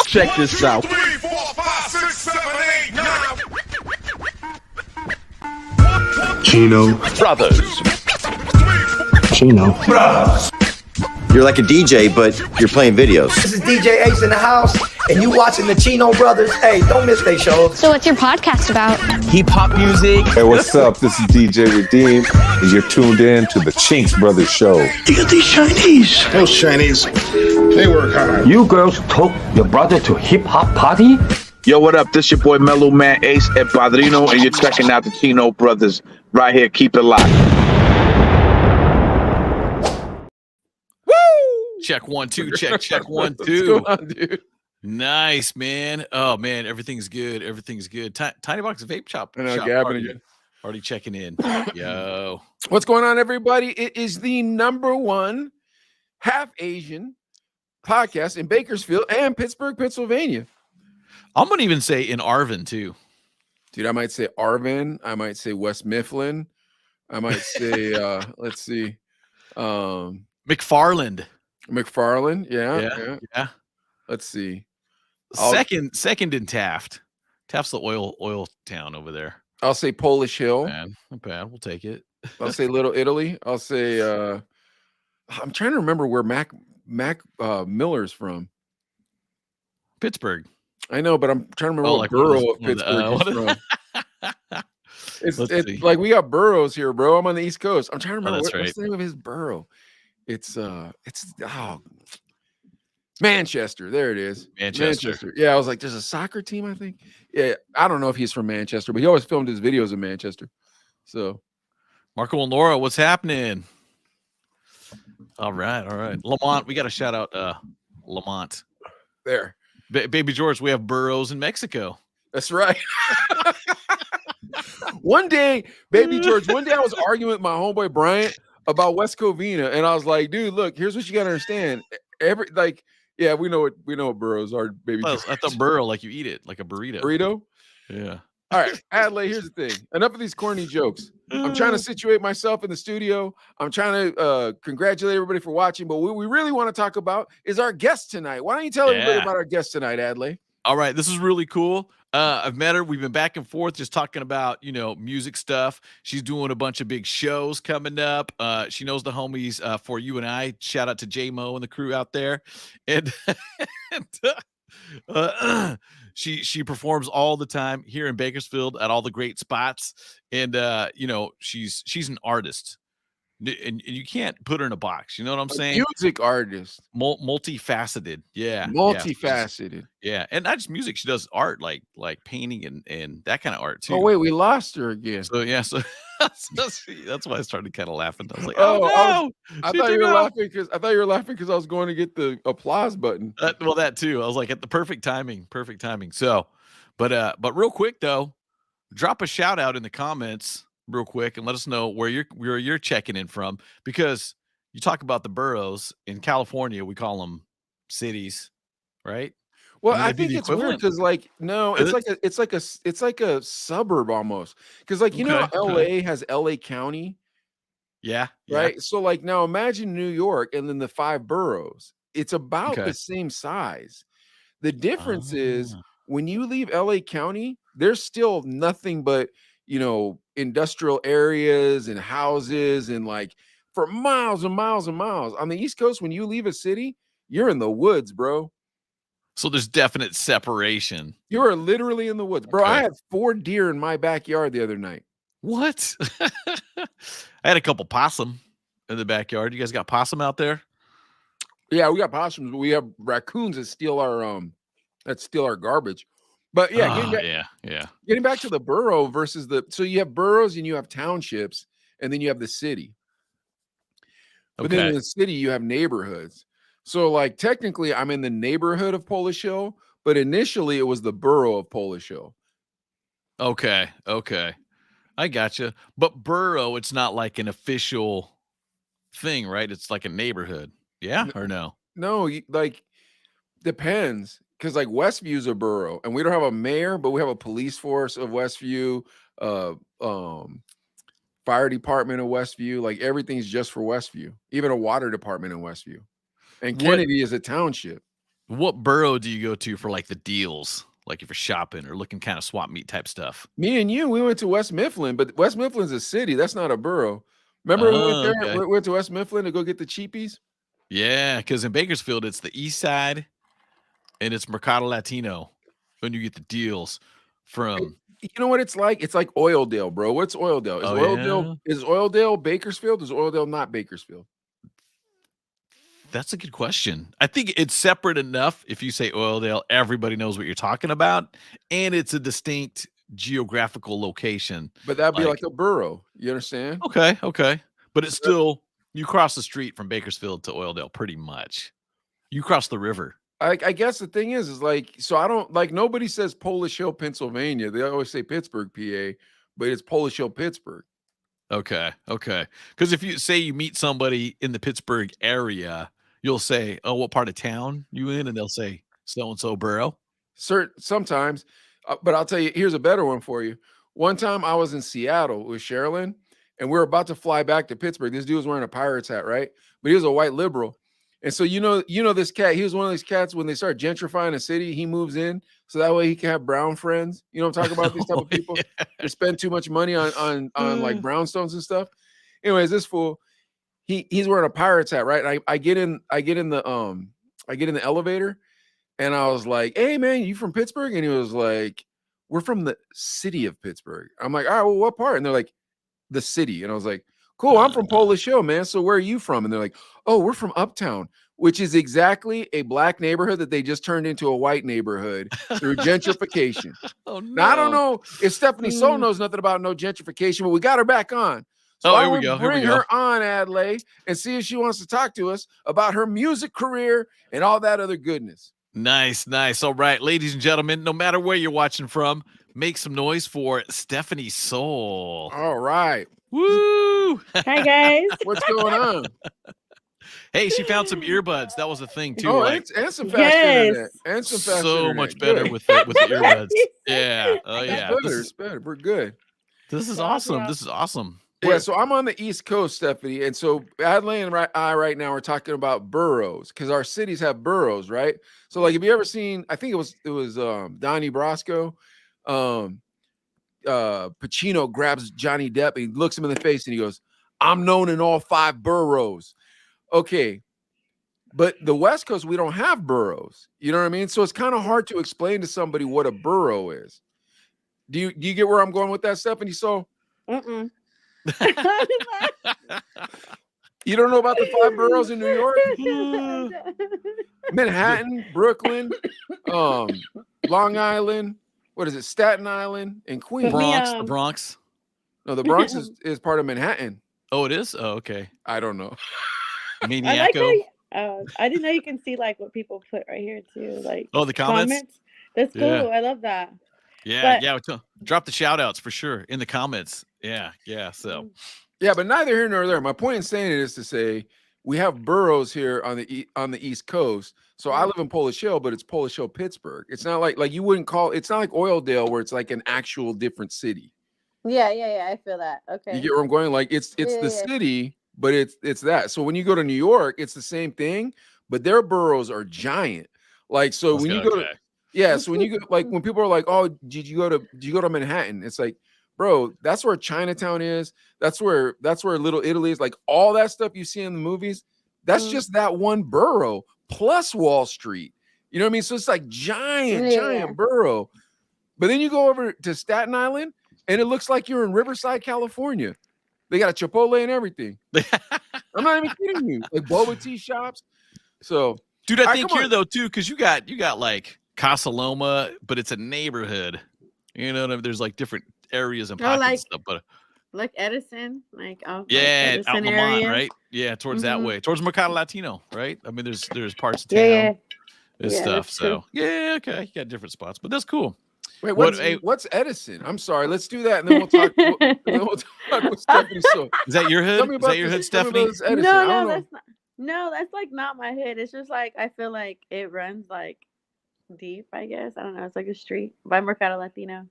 Check this out. 3, 4, 5, 6, 7, 8, 9. Chino. Brothers. Chino. You're like a DJ, but you're playing videos. This is DJ Ace in the house, and you watching the Chino brothers. Hey, don't miss their shows. So what's your podcast about? Hip-hop music. Hey, what's up? This is DJ Redeem, and you're tuned in to the Chinks Brothers Show. Look at these Chinese. Those Chinese, they work hard. You girls took your brother to hip-hop party? Yo, what up? This your boy Mellow Man Ace at Padrino, and you're checking out the Chino Brothers right here. Keep it locked. Check 1 2, check 1 2. What's going on, dude? Nice, man. Oh man, everything's good. Everything's good. Tiny Box Vape Shop. I know, shop Gavin already, again. already checking in. Yo. What's going on, everybody? It is the #1 half Asian podcast in Bakersfield and Pittsburgh, Pennsylvania. I'm gonna even say in Arvin too. Dude, I might say Arvin. I might say West Mifflin. I might say let's see. McFarland. Yeah. Let's see. Second in Taft. Taft's the oil town over there. I'll say Polish Hill. Not bad. We'll take it. I'll say Little Italy. I'll say I'm trying to remember where Mac Miller's from. Pittsburgh. I know, but I'm trying to remember what borough of Pittsburgh he's from. It's like we got boroughs here, bro. I'm on the East Coast. I'm trying to remember what's the name of his borough. It's Manchester. There it is. Manchester. Yeah, I was like, there's a soccer team, I think. Yeah, I don't know if he's from Manchester, but he always filmed his videos in Manchester. So, Marco and Laura, what's happening? All right. Lamont, we got to shout out Lamont. There. Baby George, we have boroughs in Mexico. That's right. One day, Baby George, I was arguing with my homeboy Bryant about West Covina, and I was like, dude, look, here's what you gotta understand. We know what boroughs are, Baby George. I thought burrow like you eat it, like a burrito. Burrito? Yeah. All right, Adlai, here's the thing. Enough of these corny jokes. I'm trying to situate myself in the studio. I'm trying to congratulate everybody for watching, but what we really want to talk about is our guest tonight. Why don't you tell everybody about our guest tonight, Adlai? All right, this is really cool. I've met her. We've been back and forth just talking about, music stuff. She's doing a bunch of big shows coming up. She knows the homies for you and I. Shout out to J-Mo and the crew out there. And, she performs all the time here in Bakersfield at all the great spots. And, she's an artist. And you can't put her in a box. You know what I'm saying? Music artist. Multifaceted. Yeah. Multifaceted. Yeah. And not just music. She does art like painting and that kind of art too. Oh, wait, we lost her again. So that's why I started kind of laughing. I was like, I thought you were laughing because I was going to get the applause button. Well, that too. I was like, at the perfect timing. So, but real quick though, drop a shout out in the comments real quick and let us know where you're checking in from, because you talk about the boroughs in California, we call them cities, right? Well, I think it's weird because it's like a suburb almost, because how LA has LA County, right? Yeah. So like now imagine New York and then the 5 boroughs. It's about the same size. The difference is when you leave LA County, there's still nothing but industrial areas and houses and like for miles and miles and miles. On the East Coast, when you leave a city, you're in the woods, bro. So there's definite separation. You are literally in the woods, bro. I had 4 deer in my backyard the other night. What? I had a couple possum in the backyard. You guys got possum out there? Yeah, we got possums, but we have raccoons that steal our garbage. But yeah, getting back to the borough versus so you have boroughs and you have townships, and then you have the city. But then in the city you have neighborhoods. So like technically I'm in the neighborhood of Polish Hill, but initially it was the borough of Polish Hill. Okay. I gotcha. But borough, it's not like an official thing, right? It's like a neighborhood. Yeah, or no? No, like depends. Because like Westview's a borough, and we don't have a mayor, but we have a police force of Westview, fire department of Westview. Like everything's just for Westview, even a water department in Westview. And Kennedy is a township. What borough do you go to for like the deals? Like if you're shopping or looking kind of swap meet type stuff. Me and you, we went to West Mifflin, but West Mifflin's a city. That's not a borough. Remember we went there? Okay. We went to West Mifflin to go get the cheapies. Yeah, because in Bakersfield it's the East Side, and it's Mercado Latino when you get the deals from. You know what it's like? It's like Oildale, bro. What's Oildale? Is Oildale Bakersfield? Is Oildale not Bakersfield? That's a good question. I think it's separate enough. If you say Oildale, everybody knows what you're talking about, and it's a distinct geographical location. But that'd be like a borough. You understand? Okay. But it's still, you cross the street from Bakersfield to Oildale pretty much. You cross the river. I guess the thing is like, so I don't like, nobody says Polish Hill, Pennsylvania. They always say Pittsburgh, PA, but it's Polish Hill, Pittsburgh. Okay. Because if you say you meet somebody in the Pittsburgh area, you'll say, "Oh, what part of town you in?" And they'll say, "So and so borough." Sometimes, but I'll tell you, here's a better one for you. One time I was in Seattle with Sherilyn, and we were about to fly back to Pittsburgh. This dude was wearing a Pirates hat, right? But he was a white liberal. And so you know this cat. He was one of these cats when they start gentrifying a city, he moves in so that way he can have brown friends. You know what I'm talking about? These type of people that spend too much money on like brownstones and stuff. Anyways, this fool, he's wearing a Pirates hat, right? And I get in the elevator, and I was like, "Hey man, you from Pittsburgh?" And he was like, "We're from the city of Pittsburgh." I'm like, "All right, well, what part?" And they're like, "The city." And I was like, "Cool, I'm from Polish Hill, man. So where are you from?" And they're like, "Oh, we're from Uptown," which is exactly a black neighborhood that they just turned into a white neighborhood through gentrification. Oh no! Now I don't know if Stephaniesoul knows nothing about no gentrification, but we got her back on. So here we go. Bring her on, Adlai, and see if she wants to talk to us about her music career and all that other goodness. Nice. All right, ladies and gentlemen, no matter where you're watching from, make some noise for Stephaniesoul. All right. Woo! Hi guys. What's going on? Hey, she found some earbuds. That was a thing too. Oh, right? and some fast internet. And some fast internet. Much better Good. with the earbuds. Yeah. Oh yeah. It's better. We're good. This is awesome. Yeah, so I'm on the East Coast, Stephanie, and so Adlai and I right now are talking about boroughs because our cities have boroughs, right? So, like, have you ever seen? I think it was Donnie Brasco. Pacino grabs Johnny Depp and he looks him in the face and he goes, "I'm known in all 5 boroughs." Okay, but the West Coast we don't have boroughs. You know what I mean? So it's kind of hard to explain to somebody what a borough is. Do you get where I'm going with that, Stephanie? So. You don't know about the 5 boroughs in New York? Manhattan, Brooklyn, Long Island, what is it? Staten Island and Queens. The Bronx. No, the Bronx is part of Manhattan. Oh, it is? Oh, okay. I don't know. Maniaco. I didn't know you can see like what people put right here too. Like the comments? That's cool. Yeah. I love that. Yeah, drop the shout outs for sure in the comments. Yeah. So yeah, but neither here nor there. My point in saying it is to say we have boroughs here on the East Coast. So I live in Polish Hill, but it's Polish Hill, Pittsburgh. It's not like you wouldn't call it's not like Oildale where it's like an actual different city. Yeah. I feel that. Okay. You get where I'm going? Like it's the city, but it's that. So when you go to New York, it's the same thing, but their boroughs are giant. Like so when you go to so when you go like when people are like, "Oh, did you go to Manhattan?" It's like, bro, that's where Chinatown is. That's where Little Italy is. Like all that stuff you see in the movies, that's just that one borough plus Wall Street. You know what I mean? So it's like giant borough. But then you go over to Staten Island and it looks like you're in Riverside, California. They got a Chipotle and everything. I'm not even kidding you. Like boba tea shops. So, dude, I think here though too, because you got like Casa Loma, but it's a neighborhood. You know what I mean? There's like different areas and pockets and stuff, but like Edison, like out in Lamont, right? Yeah, towards that way, towards Mercado Latino, right? I mean, there's parts of town and stuff. So okay, you got different spots, but that's cool. Wait, what's Edison? I'm sorry. Let's do that, and then we'll talk. We'll talk with Stephanie. So, is that your hood? Is that your hood, Stephanie? No, that's not. No, that's like not my hood. It's just like I feel like it runs like deep. I guess I don't know. It's like a street by Mercado Latino.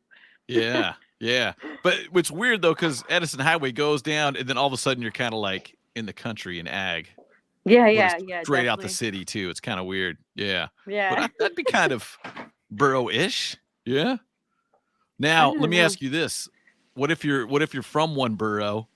Yeah. But it's weird though, because Edison Highway goes down, and then all of a sudden you're kind of like in the country in ag. Yeah, but yeah, it's yeah. straight out the Definitely. city too. It's kind of weird. Yeah. Yeah. But that'd be kind of borough-ish. Yeah. I Now, let don't me know. ask you this. What if you're from one borough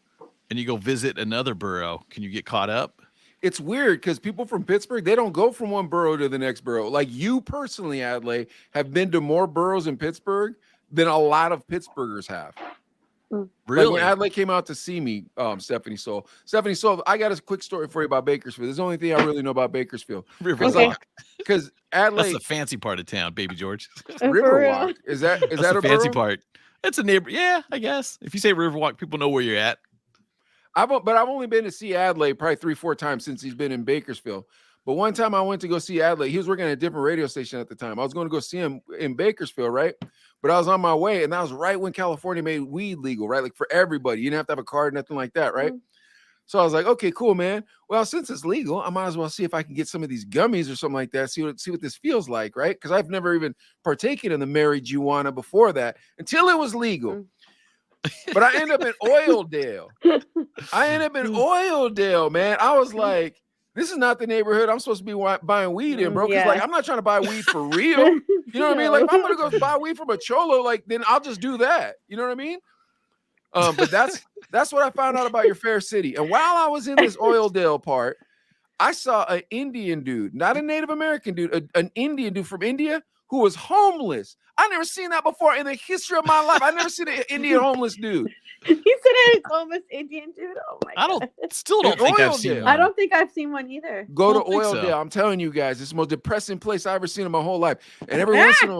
and you go visit another borough? Can you get caught up? It's weird because people from Pittsburgh, they don't go from one borough to the next borough. Like you personally, Adlai, have been to more boroughs in Pittsburgh than a lot of Pittsburghers have. Really? Like when Adlai came out to see me, Stephaniesoul, I got a quick story for you about Bakersfield. This is the only thing I really know about Bakersfield. Riverwalk. Because Adlai, That's the fancy part of town, Baby George. Riverwalk. Is that That's a the fancy borough? part. It's a neighbor. Yeah, I guess. If you say Riverwalk, people know where you're at. I've only been to see Adlai probably 3-4 times since he's been in Bakersfield. But one time I went to go see Adlai. He was working at a different radio station at the time. I was going to go see him in Bakersfield, right? But I was on my way, and that was right when California made weed legal, right? Like for everybody. You didn't have to have a card, nothing like that, right? So I was like, okay, cool, man. Well, since it's legal, I might as well see if I can get some of these gummies or something like that, see what this feels like, right? Because I've never even partaken in the marijuana before that until it was legal. But I ended up in Oildale. Man. I was like, this is not the neighborhood I'm supposed to be buying weed in, bro. Because like, I'm not trying to buy weed for real. You know what I mean? Like, if I'm gonna go buy weed from a cholo, like, then I'll just do that. You know what I mean? But that's what I found out about your fair city. And while I was in this Oildale part, I saw an Indian dude, not a Native American dude, an Indian dude from India who was homeless. I never seen that before in the history of my life. I never seen an Indian homeless dude. He said it's homeless Indian dude. Oh my god. Still don't think I've seen one. I don't think I've seen one either. Go to Oildale. I'm telling you guys, it's the most depressing place I've ever seen in my whole life. And every once in a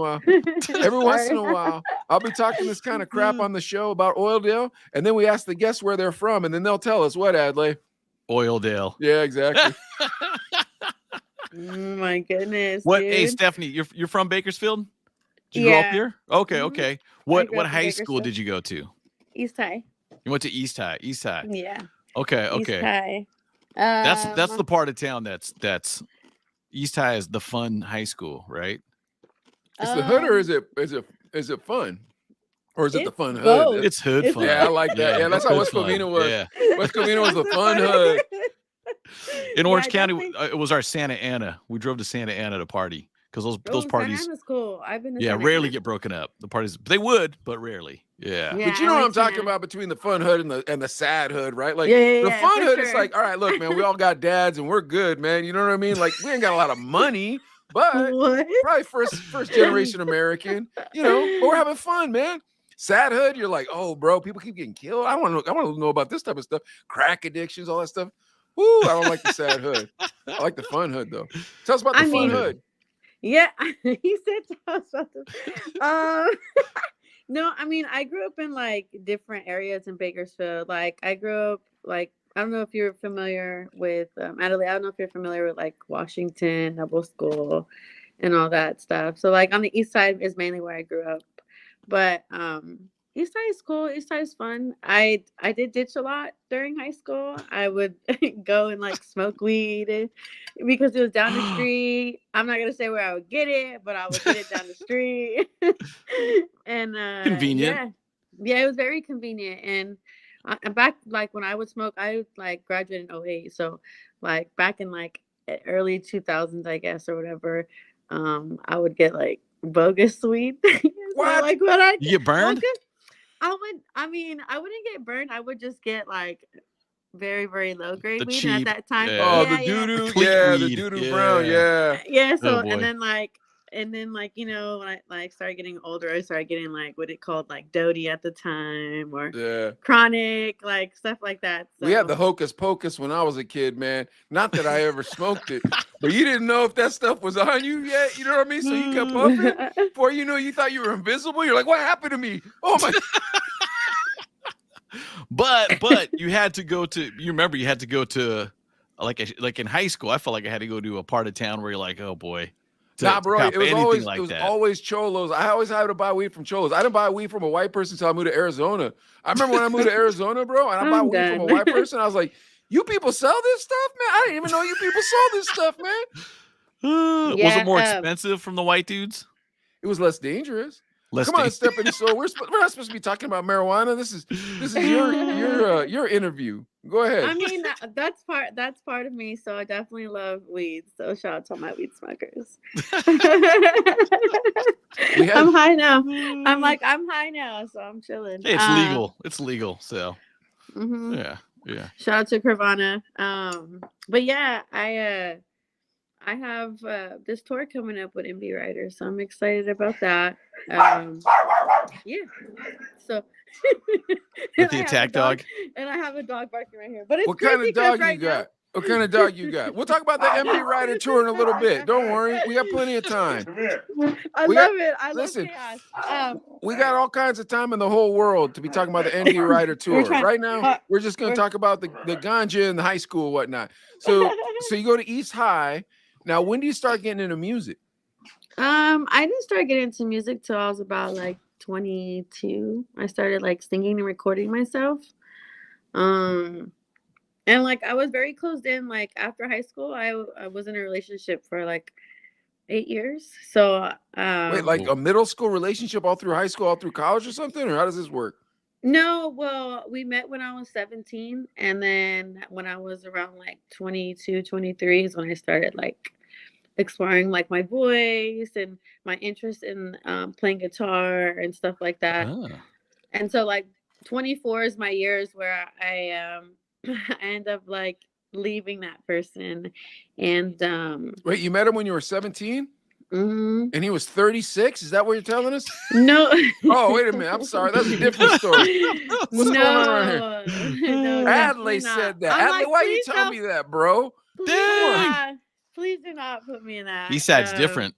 while, I'll be talking this kind of crap on the show about Oildale, and then we ask the guests where they're from, and then they'll tell us what, Adlai? Oildale. Yeah, exactly. Oh my goodness. What? Dude. Hey, Stephanie, you're from Bakersfield? Did you grow up here? Okay, okay. What high school did you go to? East High. You went to East High. East High. Yeah. Okay, East okay. High. That's the part of town that's East High is the fun high school, right? It's the hood, or is it fun? Or is it the fun both. hood? It's hood fun. Yeah, I like that. Yeah, that's how West Covina was. Yeah. West Covina was the fun hood. In Orange County, it was our Santa Ana. We drove to Santa Ana to party because those parties. Santa Ana's cool. I've been to Yeah, Santa rarely Ana. get broken up. The parties they would, but rarely. Yeah. But you know what I'm talking about between the fun hood and the sad hood, right? Like Yeah, the fun hood is sure. like, all right, look, man, we all got dads and we're good, man. You know what I mean? Like we ain't got a lot of money, but probably first generation American, you know, but we're having fun, man. Sad hood, you're like, oh, bro, people keep getting killed. I want to know about this type of stuff, crack addictions, all that stuff. Woo, I don't like the sad hood. I like the fun hood though. Tell us about the fun hood. Yeah, he said tell us about this. No, I mean, I grew up in like different areas in Bakersfield. Like I grew up like I don't know if you're familiar with Adelaide. I don't know if you're familiar with like Washington, Noble School, and all that stuff. So like on the east side is mainly where I grew up. But East Side is cool. East Side is fun. I did ditch a lot during high school. I would go and like smoke weed because it was down the street. I'm not gonna say where I would get it, but I would get it down the street. And convenient. Yeah, it was very convenient. And back like when I would smoke, I like graduated in 2008. So like back in like early 2000s, I guess, or whatever, I would get like bogus weed. What? Like what I You get burned? I wouldn't get burned. I would just get like very, very low grade The weed. cheap, And at that time, Oh, yeah, the doo-doo, Tweet yeah, the weed. doo-doo Yeah. brown, yeah. yeah. So Oh, boy. and then you know, when I like started getting older, I started getting like what it called like Doty at the time, or Yeah. chronic, like stuff like that. So. We had the hocus pocus when I was a kid, man. Not that I ever smoked it, but you didn't know if that stuff was on you yet. You know what I mean? So you kept puffing. Before you know, you thought you were invisible. You're like, what happened to me? Oh my! But you had to go to. You remember you had to go to like in high school. I felt like I had to go to a part of town where you're like, oh boy. Nah, bro, it was always like it was that. always cholos. I always had to buy weed from cholos. I didn't buy weed from a white person until I moved to Arizona. I remember when I moved to Arizona, bro, and I bought weed from a white person. I was like, "You people sell this stuff, man? I didn't even know you people sold this stuff, man." Was it more expensive from the white dudes? It was less dangerous. Less Come on, dangerous. Stephaniesoul. We're not supposed to be talking about marijuana. This is your interview. Go ahead. I mean, that's part of me. So I definitely love weed. So shout out to all my weed smokers. I'm high now. I'm high now, so I'm chilling. Hey, it's legal. It's legal. So yeah. Shout out to Carvana. But yeah, I have this tour coming up with MD Riders, so I'm excited about that. Yeah. So with the attack dog, and I have a dog barking right here. But it's what kind of dog you got? What kind of dog you got? We'll talk about the MD Rider tour in a little bit. Don't worry, we got plenty of time. I love it. I love chaos. We got all kinds of time in the whole world to be talking about the MD Rider tour. Right now, we're just going to talk about the ganja in the high school and whatnot. So you go to East High. Now, when do you start getting into music? I didn't start getting into music till I was about like 22. I started like singing and recording myself. And like I was very closed in. Like after high school, I was in a relationship for like 8 years. So wait, like a middle school relationship all through high school, all through college or something? Or how does this work? No, well, we met when I was 17. And then when I was around like 22, 23 is when I started like exploring like my voice and my interest in playing guitar and stuff like that. And so like 24 is my years where I end up like leaving that person. And wait, you met him when you were 17? Mm-hmm. And he was 36? Is that what you're telling us? No. Oh, wait a minute. I'm sorry. That's a different story. What's going on here? No, Adley said that. Adley, why you tell me that, bro? Please do not put me in that. Besides different.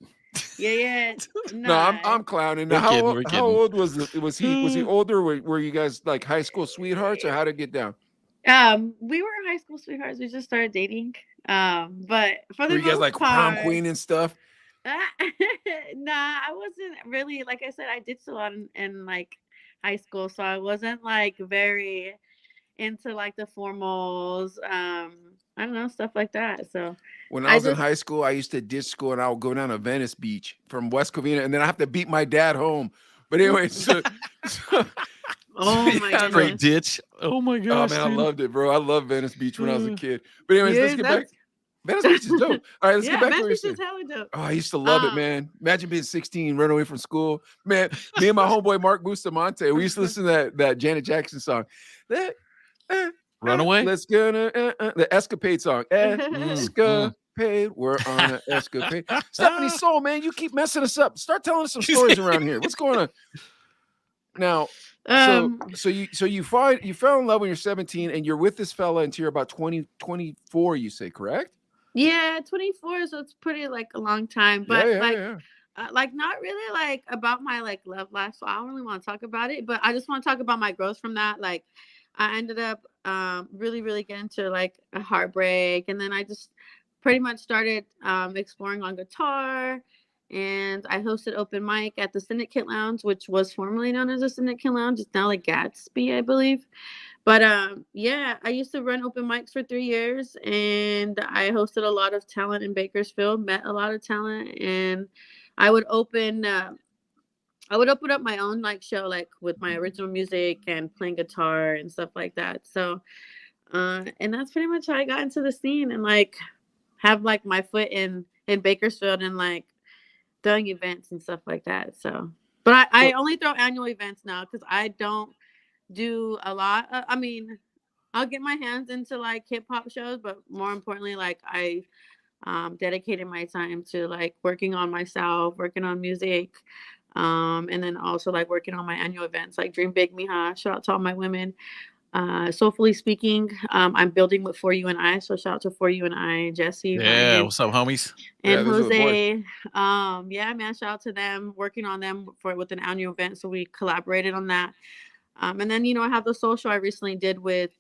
Yeah. No, I'm clowning. Now, how old was he? Was he older? Were you guys like high school sweethearts, or how to get down? We were high school sweethearts. We just started dating. But for the were you guys like prom queen and stuff? Nah, I wasn't really. Like I said, I ditched a lot in like high school, so I wasn't like very into like the formals. I don't know, stuff like that. So when I was in high school, I used to ditch school and I would go down to Venice Beach from West Covina, and then I have to beat my dad home. But anyway, oh my god, great ditch! Oh my gosh, oh man, I loved it, bro. I loved Venice Beach when I was a kid. But anyways, let's get back. Venice Beach is dope. All right, let's get back to what you're saying. Oh, I used to love it, man. Imagine being 16, run away from school. Man, me and my homeboy Mark Bustamante, we used to listen to that Janet Jackson song. Runaway? Let's go the Escapade song. Escapade. We're on an escapade. Stephaniesoul, man, you keep messing us up. Start telling us some stories around here. What's going on? Now, so you fell in love when you're 17 and you're with this fella until you're about 24, you say, correct? Yeah, 24, so it's pretty like a long time. But like not really like about my like love life. So I don't really want to talk about it, but I just want to talk about my growth from that. Like I ended up really getting into like a heartbreak, and then I just pretty much started exploring on guitar, and I hosted open mic at the Syndicate Lounge, which was formerly known as the Syndicate Lounge. It's now like Gatsby, I believe. But yeah, I used to run open mics for 3 years, and I hosted a lot of talent in Bakersfield, met a lot of talent, and I would open up my own like show, like with my original music and playing guitar and stuff like that. So, and that's pretty much how I got into the scene and like have like my foot in Bakersfield and like doing events and stuff like that. So, but I only throw annual events now because I don't do a lot. I mean, I'll get my hands into like hip hop shows, but more importantly, like I dedicated my time to like working on myself, working on music. And then also like working on my annual events like Dream Big Mija. Shout out to all my women. Soulfully Speaking, I'm building with For You and I. So shout out to For You and I, Jesse. Yeah, Ryan, what's up, homies? and Jose. Yeah, man, shout out to them. Working on them with an annual event. So we collaborated on that. And then I have the social I recently did with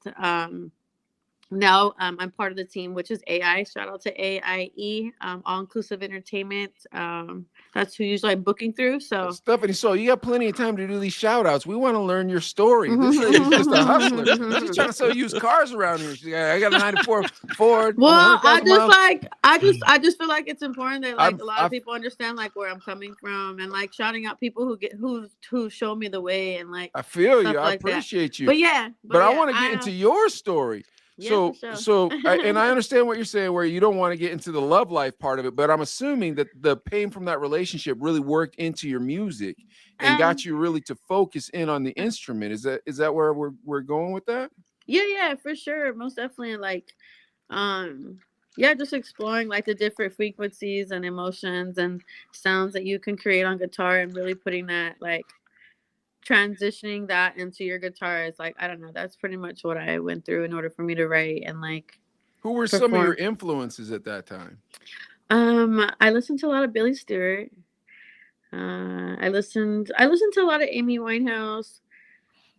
now I'm part of the team, which is AI. Shout out to AIE, All Inclusive Entertainment. That's who usually I'm booking through. So Stephaniesoul, you got plenty of time to do these shout outs. We want to learn your story. This is just a hustler. She's trying to sell used cars around here. She's like, I got a 94 Ford. Well, I just feel like it's important that like a lot of people understand like where I'm coming from and like shouting out people who show me the way and like I feel you. I like appreciate that. you. But yeah, but I want to get into your story. So, for sure. and I understand what you're saying, where you don't want to get into the love life part of it, but I'm assuming that the pain from that relationship really worked into your music and got you really to focus in on the instrument. Is that where we're going with that? Yeah, for sure, most definitely. Like, yeah, just exploring like the different frequencies and emotions and sounds that you can create on guitar, and really putting that like transitioning that into your guitar is like, I don't know, that's pretty much what I went through in order for me to write and like Who were some of your influences at that time? I listened to a lot of Billy Stewart. I listened to a lot of Amy Winehouse.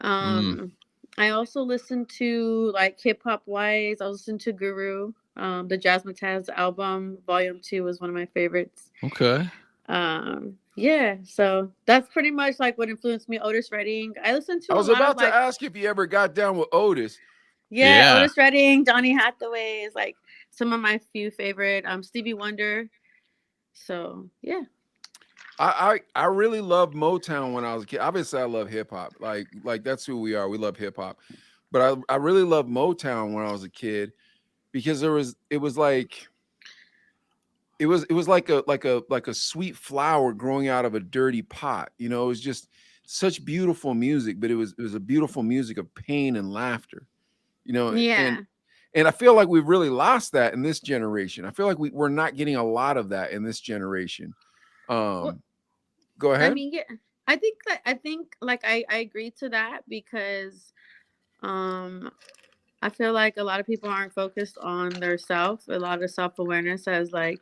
I also listened to like hip hop wise. I listened to Guru. The Jazzmatazz album, Volume 2 was one of my favorites. Okay. Yeah, so that's pretty much like what influenced me. Otis Redding. I listened to. I was about to ask if you ever got down with Otis. Yeah, Otis Redding, Donny Hathaway is like some of my few favorite. Stevie Wonder. So yeah. I really loved Motown when I was a kid. Obviously, I love hip hop. Like that's who we are. We love hip hop. But I really loved Motown when I was a kid because it was like a sweet flower growing out of a dirty pot. You know, it was just such beautiful music, but it was a beautiful music of pain and laughter. You know, and I feel like we've really lost that in this generation. I feel like we're not getting a lot of that in this generation. Go ahead. I mean, yeah, I think like I agree to that because I feel like a lot of people aren't focused on their self. A lot of self-awareness as like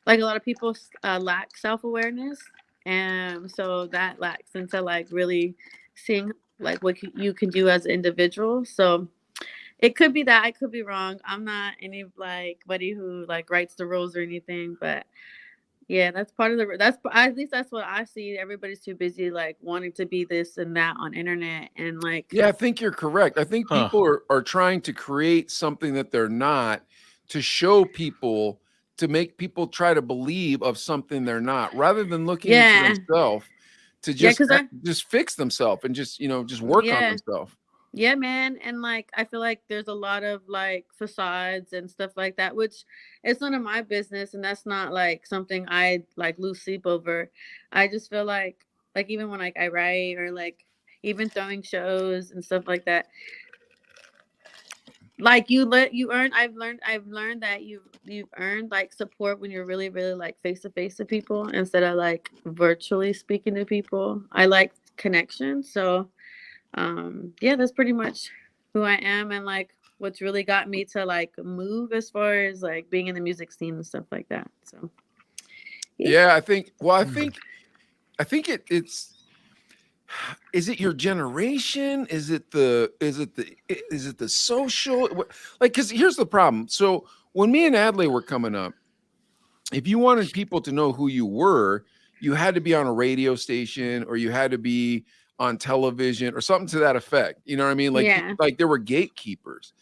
a lot of people lack self-awareness, and so that lacks into like really seeing like what you can do as an individual. So it could be that I could be wrong. I'm not anybody who like writes the rules or anything, but yeah, that's part of at least that's what I see. Everybody's too busy like wanting to be this and that on internet and like. Yeah, I think you're correct. I think people are trying to create something that they're not to show people, to make people try to believe of something they're not, rather than looking into themselves to just fix themselves and just work on themselves. Yeah, man. And like, I feel like there's a lot of like facades and stuff like that, which it's none of my business. And that's not like something I like lose sleep over. I just feel like even when like I write or like even throwing shows and stuff like that, like I've learned that you've earned like support when you're really, really like face to face to people instead of like virtually speaking to people. I like connection. So yeah, that's pretty much who I am and like what's really got me to like move as far as like being in the music scene and stuff like that. So yeah, I think it's is it your generation? Is it the social, like, because here's the problem. So when me and Adley were coming up, if you wanted people to know who you were, you had to be on a radio station or you had to be on television or something to that effect. You know what I mean? Like there were gatekeepers.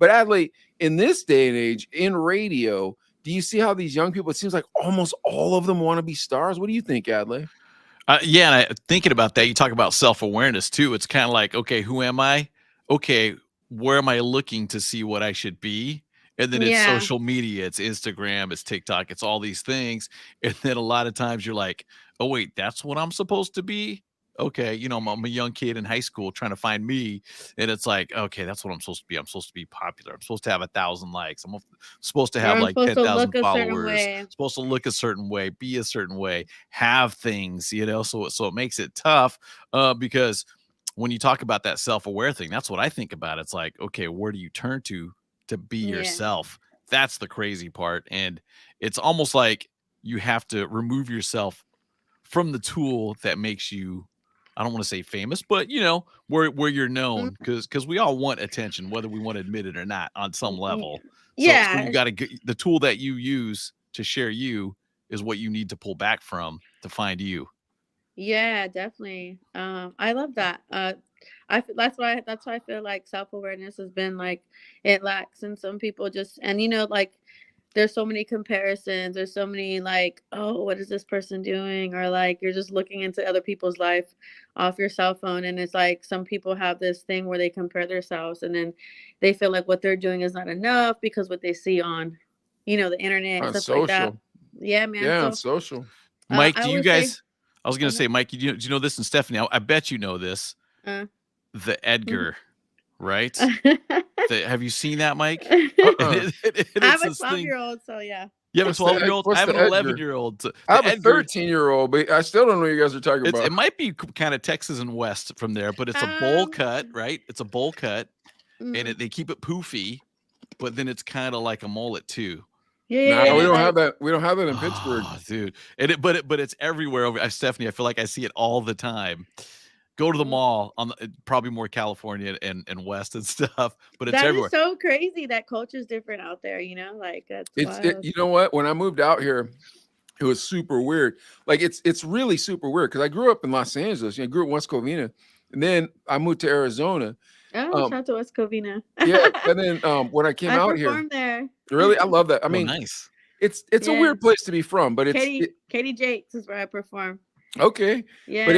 But Adley, in this day and age, in radio, do you see how these young people, it seems like almost all of them want to be stars? What do you think, Adley? Yeah, and thinking about that, you talk about self-awareness too. It's kind of like, okay, who am I? Okay, where am I looking to see what I should be? And then it's social media, it's Instagram, it's TikTok, it's all these things. And then a lot of times you're like, oh, wait, that's what I'm supposed to be? Okay, I'm a young kid in high school trying to find me. And it's like, okay, that's what I'm supposed to be. I'm supposed to be popular. I'm supposed to have 1,000 likes. I'm supposed to have like 10,000 followers. I'm supposed to look a certain way, be a certain way, have things, so it makes it tough because when you talk about that self-aware thing, that's what I think about. It's like, okay, where do you turn to be yourself? That's the crazy part. And it's almost like you have to remove yourself from the tool that makes you, I don't want to say famous, but where you're known, because we all want attention, whether we want to admit it or not, on some level. So you got to get the tool that you use to share you is what you need to pull back from to find you. Yeah, definitely. I love that. That's why I feel like self-awareness has been like it lacks in some people, just and like there's so many comparisons. There's so many like, oh, what is this person doing? Or like you're just looking into other people's life off your cell phone. And it's like some people have this thing where they compare themselves and then they feel like what they're doing is not enough because what they see on, the internet and On stuff like that. social. Yeah, man. Yeah, So, on social. Mike, I do you always guys? say, I was going to say, Mike, do you know this? And Stephanie, I bet you know this. uh, The Edgar, right? Have you seen that, Mike? Uh-uh. I have a 12-year-old, so yeah. You have a What's the 12-year-old? what's I have the an Edgar? 11-year-old. I have a 13-year-old, but I still don't know what you guys are talking about. It might be kind of Texas and West from there, but it's a bowl cut, right? It's a bowl cut, and they keep it poofy, but then it's kind of like a mullet too. Yeah, we don't have that. We don't have that in Pittsburgh, dude. But it's everywhere over. Stephanie, I feel like I see it all the time. Go to the mall on probably more California and West and stuff, but it's everywhere. That is so crazy. That culture's different out there, like that's wild. You know what? When I moved out here, it was super weird. Like it's really super weird because I grew up in Los Angeles. I grew up in West Covina, and then I moved to Arizona. Oh, shout out to West Covina. Yeah, and then when I came out here, there. Really, I love that. I mean, nice. It's a weird place to be from, but Katie Jakes is where I perform. Okay. Yeah, but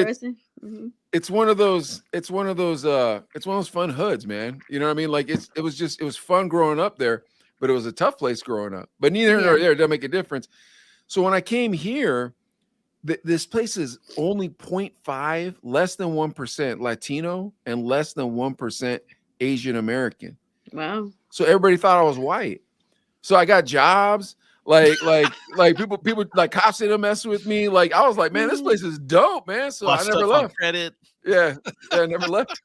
it's one of those fun hoods, man. You know what I mean? Like it was fun growing up there, but it was a tough place growing up. But neither here nor there doesn't make a difference. So when I came here, this place is only 0.5, less than 1% Latino and less than 1% Asian American. Wow. So everybody thought I was white. So I got jobs. Like people like cops didn't mess with me. Like I was like, man, this place is dope, man. So I never left. Credit. Yeah, I never left.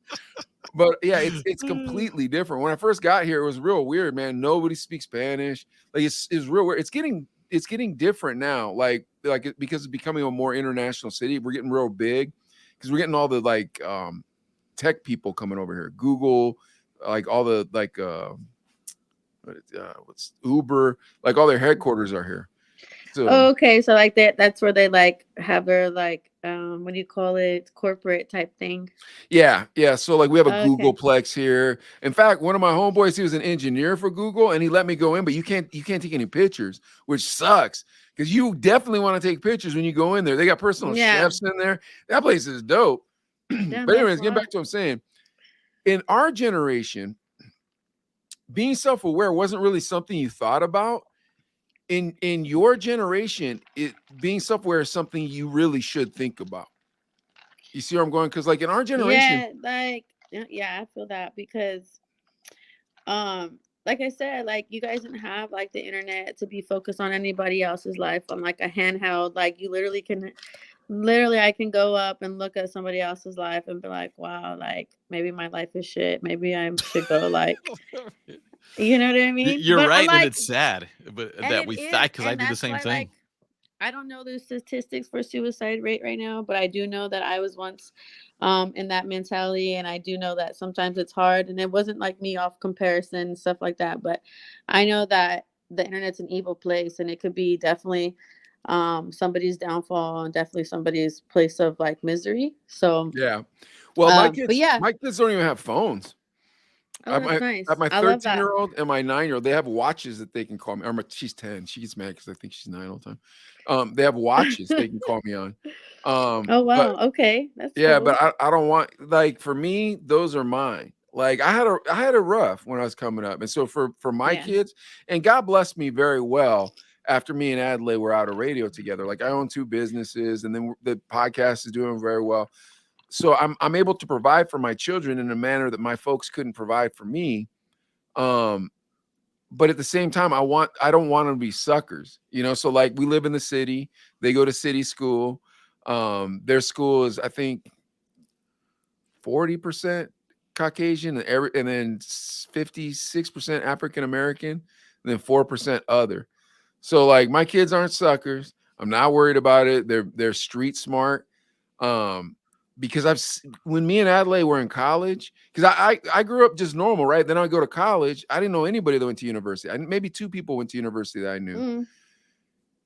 But yeah, it's completely different. When I first got here, it was real weird, man. Nobody speaks Spanish. Like it's real weird. It's getting different now. Like because it's becoming a more international city. We're getting real big because we're getting all the like tech people coming over here. Google, like all the like what's Uber, like all their headquarters are here. So okay, so like that's where they like have their like what do you call it, corporate type thing. Yeah, so like we have a Googleplex here. In fact, one of my homeboys, he was an engineer for Google and he let me go in, but you can't take any pictures, which sucks because you definitely want to take pictures when you go in there. They got personal chefs in there. That place is dope. But anyways, getting back to what I'm saying, in our generation, being self-aware wasn't really something you thought about. In your generation, being self-aware is something you really should think about. You see where I'm going? Because like in our generation, I feel that because like I said, like you guys didn't have like the internet to be focused on anybody else's life on like a handheld. Like you literally I can go up and look at somebody else's life and be like, wow, like maybe my life is shit. Maybe I should go like, you know what I mean? You're right. And it's sad, but that we thought, because I do the same thing. Like, I don't know the statistics for suicide rate right now, but I do know that I was once in that mentality. And I do know that sometimes it's hard and it wasn't like me off comparison and stuff like that. But I know that the internet's an evil place and it could be definitely somebody's downfall and definitely somebody's place of like misery. So yeah, well, my kids don't even have phones. Oh, that's nice. My 13-year-old and my 9-year-old, they have watches that they can call me. She's 10. She gets mad because I think she's 9 all the time. They have watches they can call me on. Oh wow, okay, that's cool. But I don't want, like, for me, those are mine. Like I had a rough when I was coming up, and so for my kids, and God blessed me very well. After me and Adelaide were out of radio together, like I own 2 businesses, and then the podcast is doing very well. So I'm able to provide for my children in a manner that my folks couldn't provide for me. But at the same time, I don't want them to be suckers, you know? So like we live in the city, they go to city school. Their school is, I think, 40% Caucasian and then 56% African-American, and then 4% other. So like my kids aren't suckers. I'm not worried about it. They're street smart. Because when me and Adelaide were in college, because I grew up just normal, right? Then I go to college. I didn't know anybody that went to university. Maybe 2 people went to university that I knew.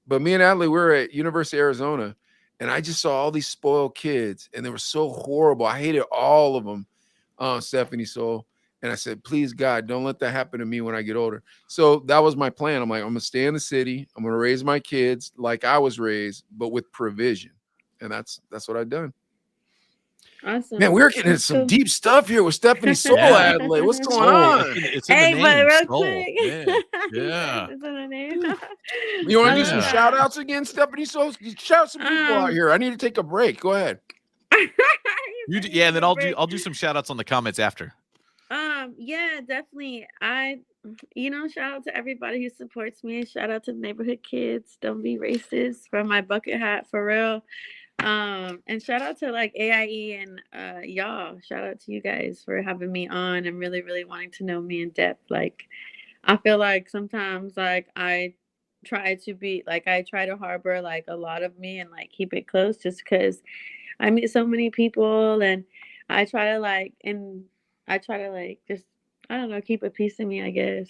But me and Adelaide, we were at University of Arizona, and I just saw all these spoiled kids, and they were so horrible. I hated all of them, Stephaniesoul. And I said, please, God, don't let that happen to me when I get older. So that was my plan. I'm like, I'm going to stay in the city. I'm going to raise my kids like I was raised, but with provision. And that's what I've done. Awesome. Man, we're getting into some deep stuff here with Stephaniesoul Adelaide. What's going on? It's in the name. But real Soul. quick. Yeah. It's in the name. You want to do some shout outs again, Stephaniesoul? Shout some people out here. I need to take a break. Go ahead. And then I'll do some shout outs on the comments after. Yeah, definitely. Shout out to everybody who supports me. Shout out to neighborhood kids. Don't be racist from my bucket hat for real. And shout out to like AIE and y'all. Shout out to you guys for having me on and really, really wanting to know me in depth. Like, I feel like sometimes like I try to harbor like a lot of me and like keep it close just because I meet so many people and I try to just, I don't know, keep a piece of me, I guess.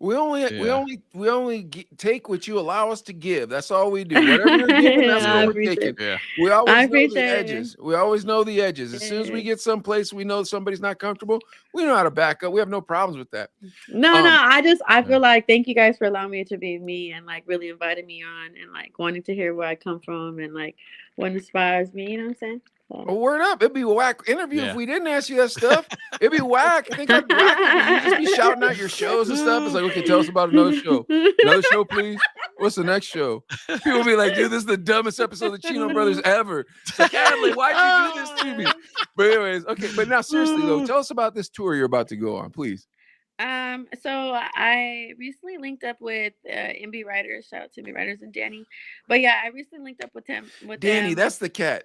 We only take what you allow us to give. That's all we do. Whatever you're giving, that's what we're taking. Yeah. We always know the edges. We always know the edges. As soon as we get someplace we know somebody's not comfortable, we know how to back up. We have no problems with that. I feel like thank you guys for allowing me to be me and like really inviting me on and like wanting to hear where I come from and like what inspires me. You know what I'm saying? Well, word up. It'd be a whack interview if we didn't ask you that stuff. It'd be whack. I think I'd whack you. You'd just be shouting out your shows and stuff. It's like, okay, tell us about another show. Another show, please. What's the next show? People be like, dude, this is the dumbest episode of the Chino Brothers ever. It's like, Adley, why'd you do this to me? But anyways, okay. But now seriously though, tell us about this tour you're about to go on, please. So I recently linked up with MB Writers. Shout out to MB Writers and Danny. But yeah, I recently linked up with him. Danny, that's the cat.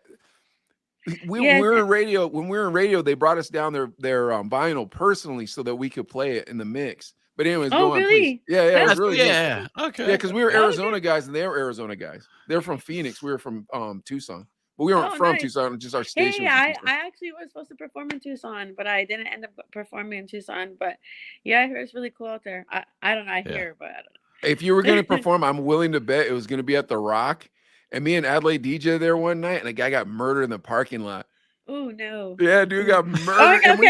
When we were in radio, they brought us down their vinyl personally so that we could play it in the mix. But anyways, go on, please. Yeah, it was really good. Okay. Yeah, because we were Arizona guys and they were Arizona guys. They're from Phoenix. We were from Tucson. But we weren't from Tucson, just our station. I actually was supposed to perform in Tucson, but I didn't end up performing in Tucson. But yeah, I heard it's really cool out there. I don't know, I hear, but I don't know. If you were gonna perform, I'm willing to bet it was gonna be at the Rock. And me and Adelaide DJ there one night, and a guy got murdered in the parking lot. Oh no! Yeah, dude got murdered. I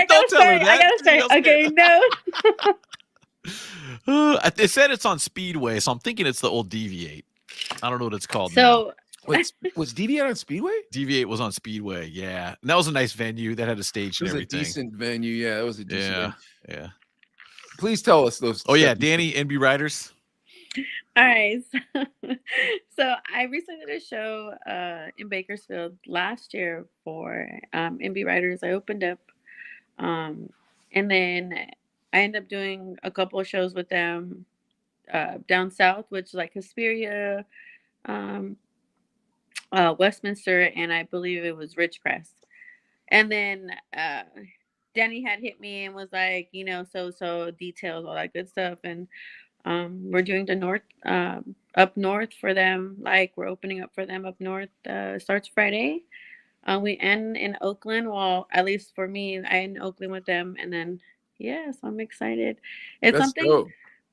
gotta say. Okay, no. They said it's on Speedway, so I'm thinking it's the old Deviate. I don't know what it's called. So was Deviate on Speedway? Deviate was on Speedway. Yeah, and that was a nice venue that had a stage and everything. It was a decent venue. Yeah, that was a decent. venue. Yeah. Please tell us those. Oh yeah, Danny, NB Writers. All right. So I recently did a show in Bakersfield last year for MB Writers. I opened up and then I ended up doing a couple of shows with them down south, which is like Hesperia, Westminster, and I believe it was Ridgecrest. And then Danny had hit me and was like, so details, all that good stuff. And we're doing the up north for them. Like we're opening up for them up north. Starts Friday. We end in Oakland. Well, at least for me, I end in Oakland with them, and then so I'm excited. It's That's something. dope.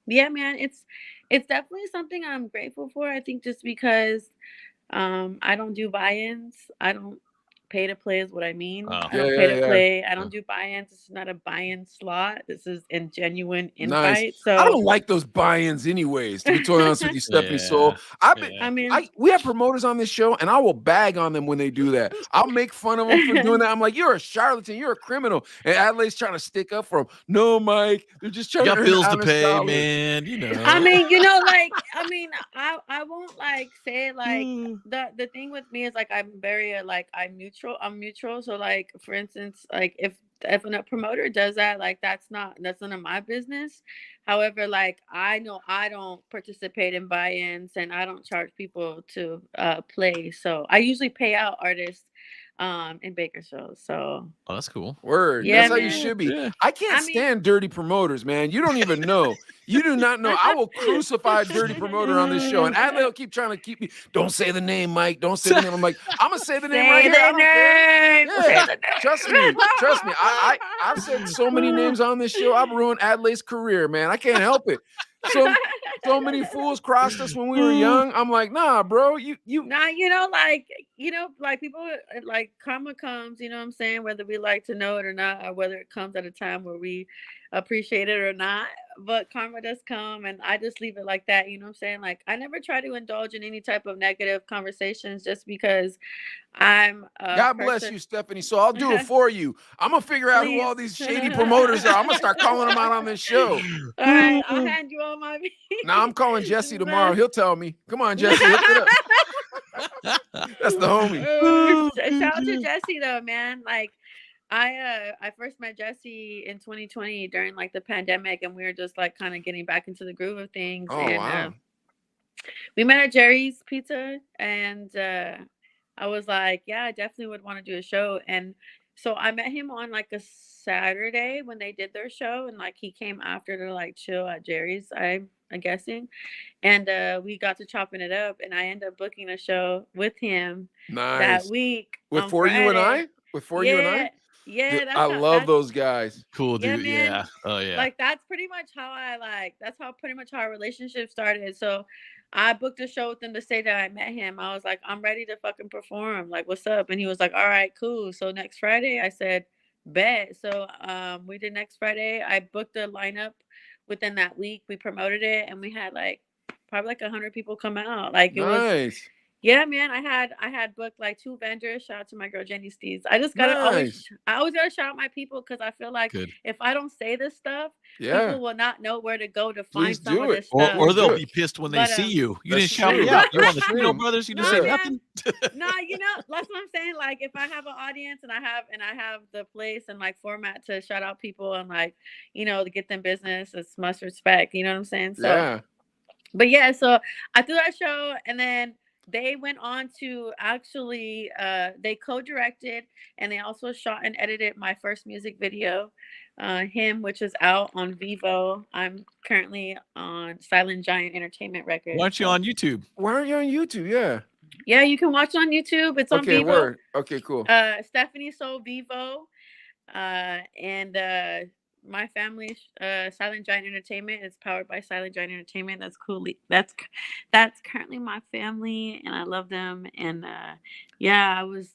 Yeah, man. It's definitely something I'm grateful for. I think just because I don't do buy-ins. I don't pay to play is what I mean. I don't pay to play. I don't do buy-ins. This is not a buy-in slot. This is a genuine invite. Nice. So I don't like those buy-ins anyways, to be totally honest with you, Stephaniesoul. We have promoters on this show and I will bag on them when they do that. I'll make fun of them for doing that. I'm like, you're a charlatan, you're a criminal. And Adelaide's trying to stick up for them. No, Mike, they're just trying to earn bills to honest pay, dollars. man. I won't like say it like the thing with me is like I'm very I'm neutral. So like for instance, like if a promoter does that, like that's none of my business. However, like I know I don't participate in buy-ins and I don't charge people to play. So I usually pay out artists in Bakersfield. So that's cool. Word. Yeah, that's how you should be. Yeah. I can't stand dirty promoters, man. You don't even know. You do not know. I will crucify a dirty promoter on this show. And Adley will keep trying to keep me. Don't say the name, Mike. Don't say the name. I'm like, I'm gonna say the name right here. I don't care. Yeah. Trust me. I've said so many names on this show. I've ruined Adley's career, man. I can't help it. So many fools crossed us when we were young. I'm like, nah, bro. like you know, like people like karma comes, you know what I'm saying, whether we like to know it or not, or whether it comes at a time where we appreciate it or not. But karma does come, and I just leave it like that, you know what I'm saying? Like I never try to indulge in any type of negative conversations just because I'm a God bless person. you, Stephanie. So I'll do it for you. I'm gonna figure out who all these shady promoters are. I'm gonna start calling them out on this show. All right, I'll hand you all my. Now I'm calling Jesse tomorrow. He'll tell me. Come on, Jesse, hook it up. That's the homie. Shout out to Jesse though, man. Like I first met Jesse in 2020 during like the pandemic, and we were just like kind of getting back into the groove of things. Oh, and wow. We met at Jerry's Pizza, and I was like, yeah, I definitely would want to do a show. And so I met him on like a Saturday when they did their show, and like he came after to like chill at Jerry's, I'm guessing. And we got to chopping it up, and I ended up booking a show with him that week. With on For You and Friday. I? With For You and I? Yeah, Dude, I love those guys. Cool, Yeah, dude. man. Yeah. Oh yeah. Like that's pretty much how that's how pretty much our relationship started. So I booked a show with him the day that I met him. I was like, I'm ready to fucking perform. Like, what's up? And he was like, all right, cool. So next Friday, I said, bet. So we did next Friday. I booked a lineup within that week. We promoted it, and we had like probably like 100 people come out. Like it was Nice. yeah, man. I had booked like 2 vendors. Shout out to my girl Jenny Steves. I just gotta I always gotta shout out my people, because I feel like if I don't say this stuff, people will not know where to go to find some of this stuff. Or they'll be pissed when they see you. You didn't shout me out. You're on the Chino Brothers. You didn't say nothing. No, you know, that's what I'm saying. Like if I have an audience and I have the place and like format to shout out people and like, you know, to get them business, it's must respect. You know what I'm saying? So Yeah. But yeah, so I threw that show, and then they went on to actually they co-directed, and they also shot and edited my first music video, Him, which is out on Vivo. I'm currently on Silent Giant Entertainment Records. Why aren't you on YouTube? Why aren't you on YouTube? Yeah. Yeah, you can watch it on YouTube. It's on Okay, Vivo. word. Okay, cool. Stephaniesoul Vivo. And my family, Silent Giant Entertainment, is powered by Silent Giant Entertainment. That's cool. That's currently my family, and I love them. And yeah, I was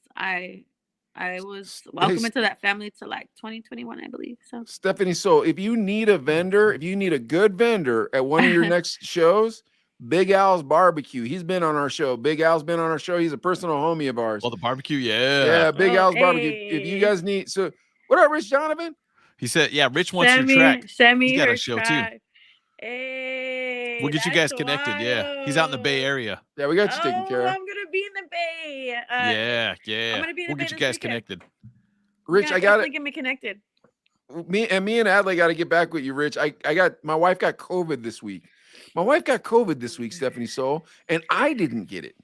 welcome into that family to like 2021, I believe. So Stephaniesoul, if you need a vendor, if you need a good vendor at one of your next shows, Big Al's Barbecue. He's been on our show. Big Al's been on our show. He's a personal homie of ours. Oh, the barbecue, yeah. Yeah, Big Al's Barbecue. If you guys need, so what up, Rich Donovan? He said, yeah, Rich wants your track. He's got a show track. too. Hey, we'll get you guys connected. wild. Yeah. He's out in the Bay Area. Yeah, we got you taken care of. I'm gonna be in the Bay. Yeah. I'm gonna be in the We'll Bay get you this guys weekend. connected. Rich, Yeah, I got definitely it. get me connected. Me and Adley got to get back with you, Rich. I got my wife got COVID this week. My wife got COVID this week, Stephaniesoul, and I didn't get it.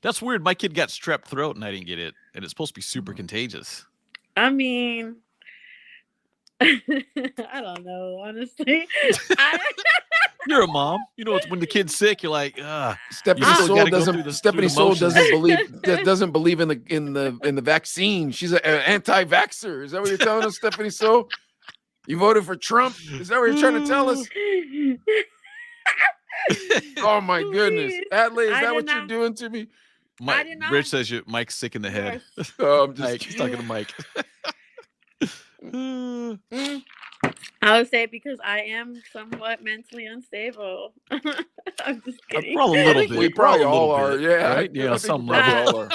That's weird. My kid got strep throat and I didn't get it. And it's supposed to be super contagious. I mean, I don't know, honestly. You're a mom. You know, it's when the kid's sick, you're like, Stephaniesoul doesn't believe in the vaccine. She's an anti-vaxxer. Is that what you're telling us, Stephaniesoul? You voted for Trump? Is that what you're trying to tell us? Oh my goodness, Adley, is that what you're doing to me? Rich says Mike's sick in the head. Oh, I'm just he's talking to Mike. I would say because I am somewhat mentally unstable. I'm just kidding. Probably a little bit. We probably all are. Yeah, right? Yeah, some level.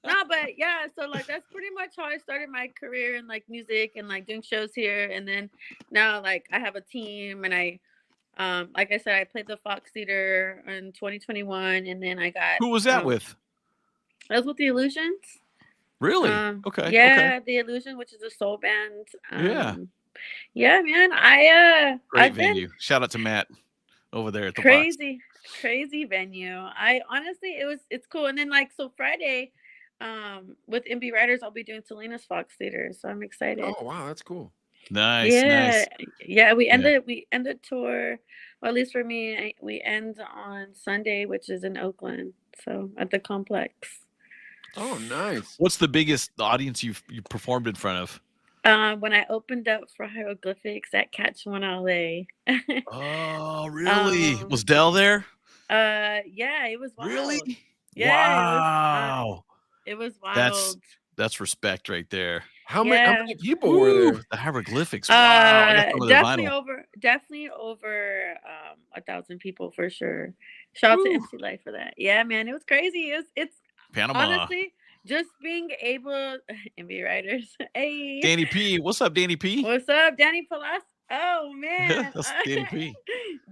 No, but yeah, so like that's pretty much how I started my career in like music and like doing shows here. And then now like I have a team, and I like I said, I played the Fox Theater in 2021, and then I got Who was that with? I was with the Illusions. Really? Okay. Yeah, the Illusion, which is a soul band. Yeah, man. Great venue. Shout out to Matt over there at the crazy venue. I honestly, it's cool. And then like so Friday, with MB Writers, I'll be doing Selena's Fox Theater, so I'm excited. Oh wow, that's cool. Nice. Yeah. We ended tour. Well, at least for me, we end on Sunday, which is in Oakland, so at the Complex. Oh, nice. What's the biggest audience you performed in front of? When I opened up for Hieroglyphics at Catch One LA. Oh, really? Was Dell there? Yeah, it was wild. Really? Wow. It was wild. That's respect right there. How many people were there? The hieroglyphics. Wow. I got some of their Definitely vinyl. over 1,000 people for sure. Shout out to MC Light for that. Yeah, man, it was crazy. It's Panama. Honestly, just being able NBA writers. Hey, Danny P. What's up, Danny P? What's up, Danny Palas? Oh man, That's Danny P.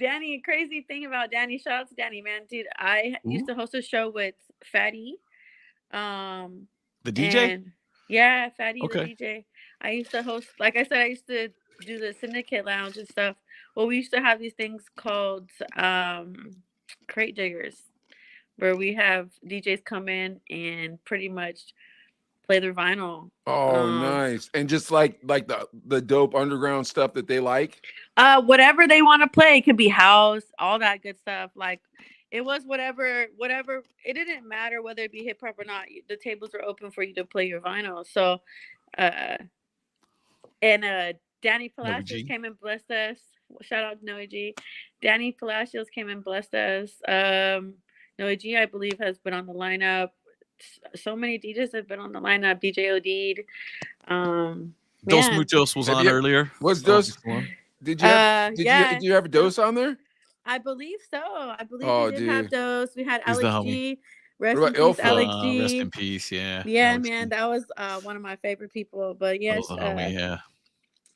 Danny. Crazy thing about Danny. Shout out to Danny, man, dude. I used to host a show with Fatty. The DJ? Yeah, Fatty, okay. the DJ. I used to host, like I said, I used to do the Syndicate Lounge and stuff. Well, we used to have these things called crate diggers, where we have DJs come in and pretty much play their vinyl. Oh, nice. And just like the dope underground stuff that they like? Whatever they want to play. It could be house, all that good stuff. Like, it was whatever. It didn't matter whether it be hip hop or not. The tables were open for you to play your vinyl. So, Danny Palacios came and blessed us. Shout out to Noe G. Danny Palacios came and blessed us. Noe G, I believe, has been on the lineup. So many DJs have been on the lineup. DJ O'Deed. Dos Muchos was on earlier. Was Dos? Did you have Dos on there? I believe so. I believe we did have Dos. We had Alex G. Rest in peace, Alex G. Rest in peace, yeah. Yeah, Alex man, G. that was one of my favorite people. But yes, yeah.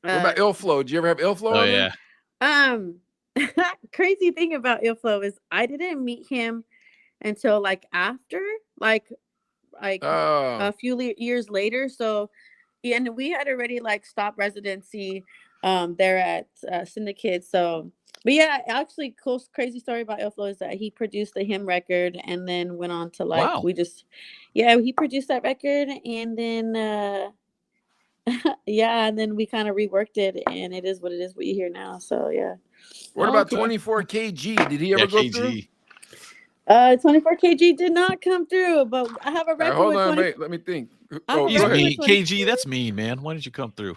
What about Illflow? Did you ever have Illflow on there? Yeah. Crazy thing about Illflow is I didn't meet him until after a few years later. So, and we had already stopped residency there at Syndicate. So, but yeah, actually, crazy story about Illflow is that he produced the Him record and then went on to he produced that record and then and then we kind of reworked it and it is what it is. What you hear now. So yeah. What about 24 kg? Did he ever go through? 24 kg did not come through, but I have a record. Hold on, wait, let me think. He's mean. KG, that's mean, man. Why didn't you come through?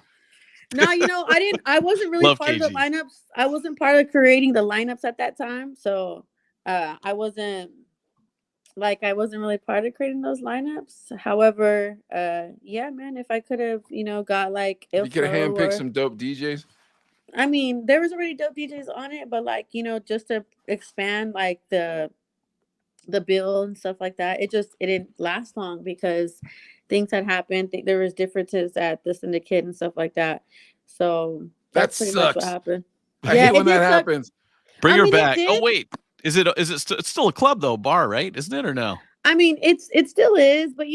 No, I wasn't really part of the lineups. I wasn't part of creating the lineups at that time. So I wasn't really part of creating those lineups. However, yeah, man, if I could have, got you could have handpicked some dope DJs. I mean, there was already dope DJs on it, but just to expand the bill and stuff like that, it didn't last long because things had happened. There was differences at the Syndicate and stuff like that. So that's pretty much what happened. I hate when that happens. Bring her back. Oh wait, is it? It's still a club though, bar, right? Isn't it or no? I mean, it still is, but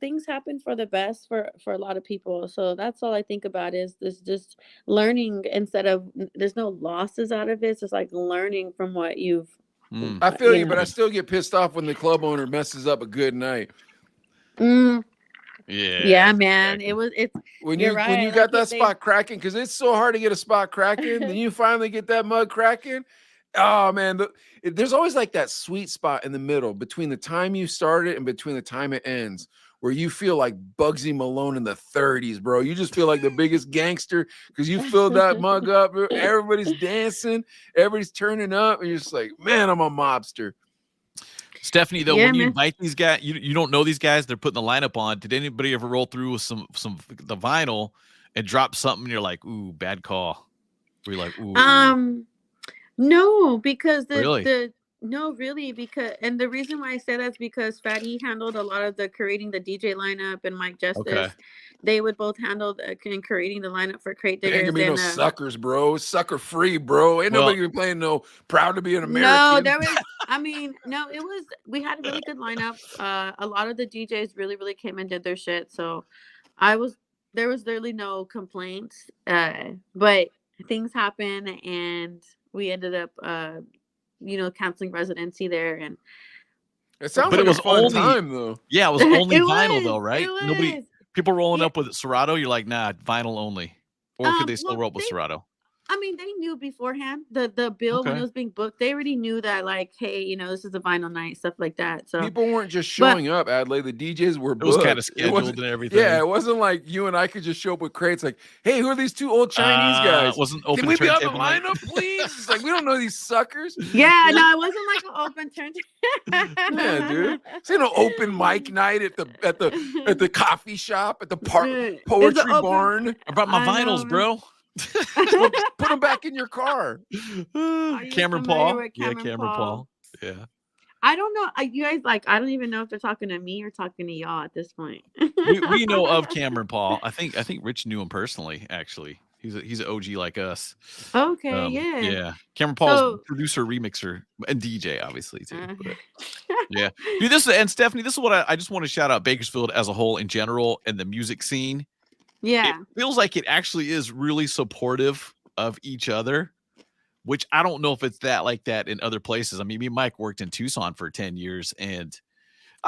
things happen for the best for a lot of people. So that's all I think about is this just learning instead of there's no losses out of it. It's just learning from what you've. I feel you, but I still get pissed off when the club owner messes up a good night. Yeah, man. It's when you got that spot cracking, because it's so hard to get a spot cracking, then you finally get that mug cracking. Oh man, there's always that sweet spot in the middle between the time you start it and between the time it ends, where you feel like Bugsy Malone in the 30s, bro. You just feel like the biggest gangster because you filled that mug up. Everybody's dancing, everybody's turning up, and you're just like, man, I'm a mobster. Stephanie, though, when you invite these guys, you don't know these guys. They're putting the lineup on. Did anybody ever roll through with the vinyl and drop something? And you're like, ooh, bad call. Were you like, ooh? No, because and the reason why I say that is because Fatty handled a lot of the creating the DJ lineup and Mike Justice. Okay. They would both handle in creating the lineup for Crate Diggers. Ain't gonna be no suckers, bro. Sucker free, bro. Ain't nobody gonna be playing no Proud to Be an American. No, we had a really good lineup. A lot of the DJs really, really came and did their shit. So there was literally no complaints. But things happen and we ended up canceling residency there, and it sounds it was fun time though. Yeah, it was only vinyl though, right? People rolling up with Serato, you're like, nah, vinyl only. Or could they still roll up with Serato? I mean, they knew beforehand the bill when it was being booked. They already knew that, like, hey, you know, this is a vinyl night, stuff like that. So people weren't just showing up. Adelaide, the DJs were booked. It was kind of scheduled and everything. Yeah, it wasn't like you and I could just show up with crates. Like, hey, who are these two old Chinese guys? Wasn't open. Can we be on the lineup, please? It's like we don't know these suckers. Yeah, no, it wasn't like an open turn. Yeah, dude. It's an open mic night at the coffee shop at the poetry barn. I brought my vinyls, bro. Put them back in your car. Cameron Paul. Cameron Paul. Yeah. I don't know. You guys, like, I don't even know if they're talking to me or talking to y'all at this point. we know of Cameron Paul. I think Rich knew him personally. Actually, he's an OG like us. Okay. Yeah. Cameron Paul's producer, remixer, and DJ, obviously too. But, yeah, dude. And Stephanie, this is what I just want to shout out Bakersfield as a whole in general and the music scene. Yeah, it feels like it actually is really supportive of each other, which I don't know if it's like that in other places. I mean, me and Mike worked in Tucson for 10 years, and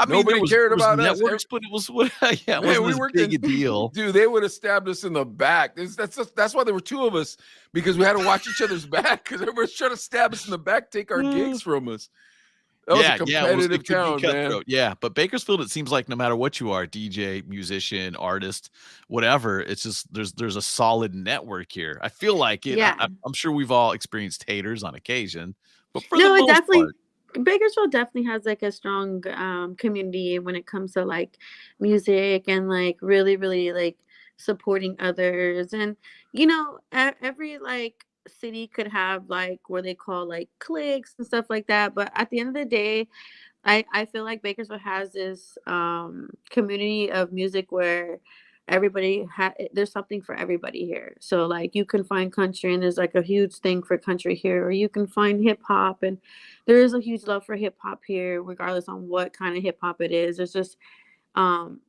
nobody cared about us. Networks, but it was it wasn't as big a deal. Dude, they would have stabbed us in the back. That's why there were two of us, because we had to watch each other's back, because everybody's trying to stab us in the back, take our gigs from us. That was a competitive town, man. Yeah, but Bakersfield, it seems like no matter what you are, DJ, musician, artist, whatever, it's just there's a solid network here. I feel like it. Yeah. I'm sure we've all experienced haters on occasion, but for the most part, Bakersfield definitely has like a strong community when it comes to like music and like really, really like supporting others. And you know, every like city could have like what they call like cliques and stuff like that, but at the end of the day, I feel like Bakersfield has this community of music where everybody there's something for everybody here. So like you can find country and there's like a huge thing for country here, or you can find hip hop and there is a huge love for hip hop here, regardless on what kind of hip hop it is. It's just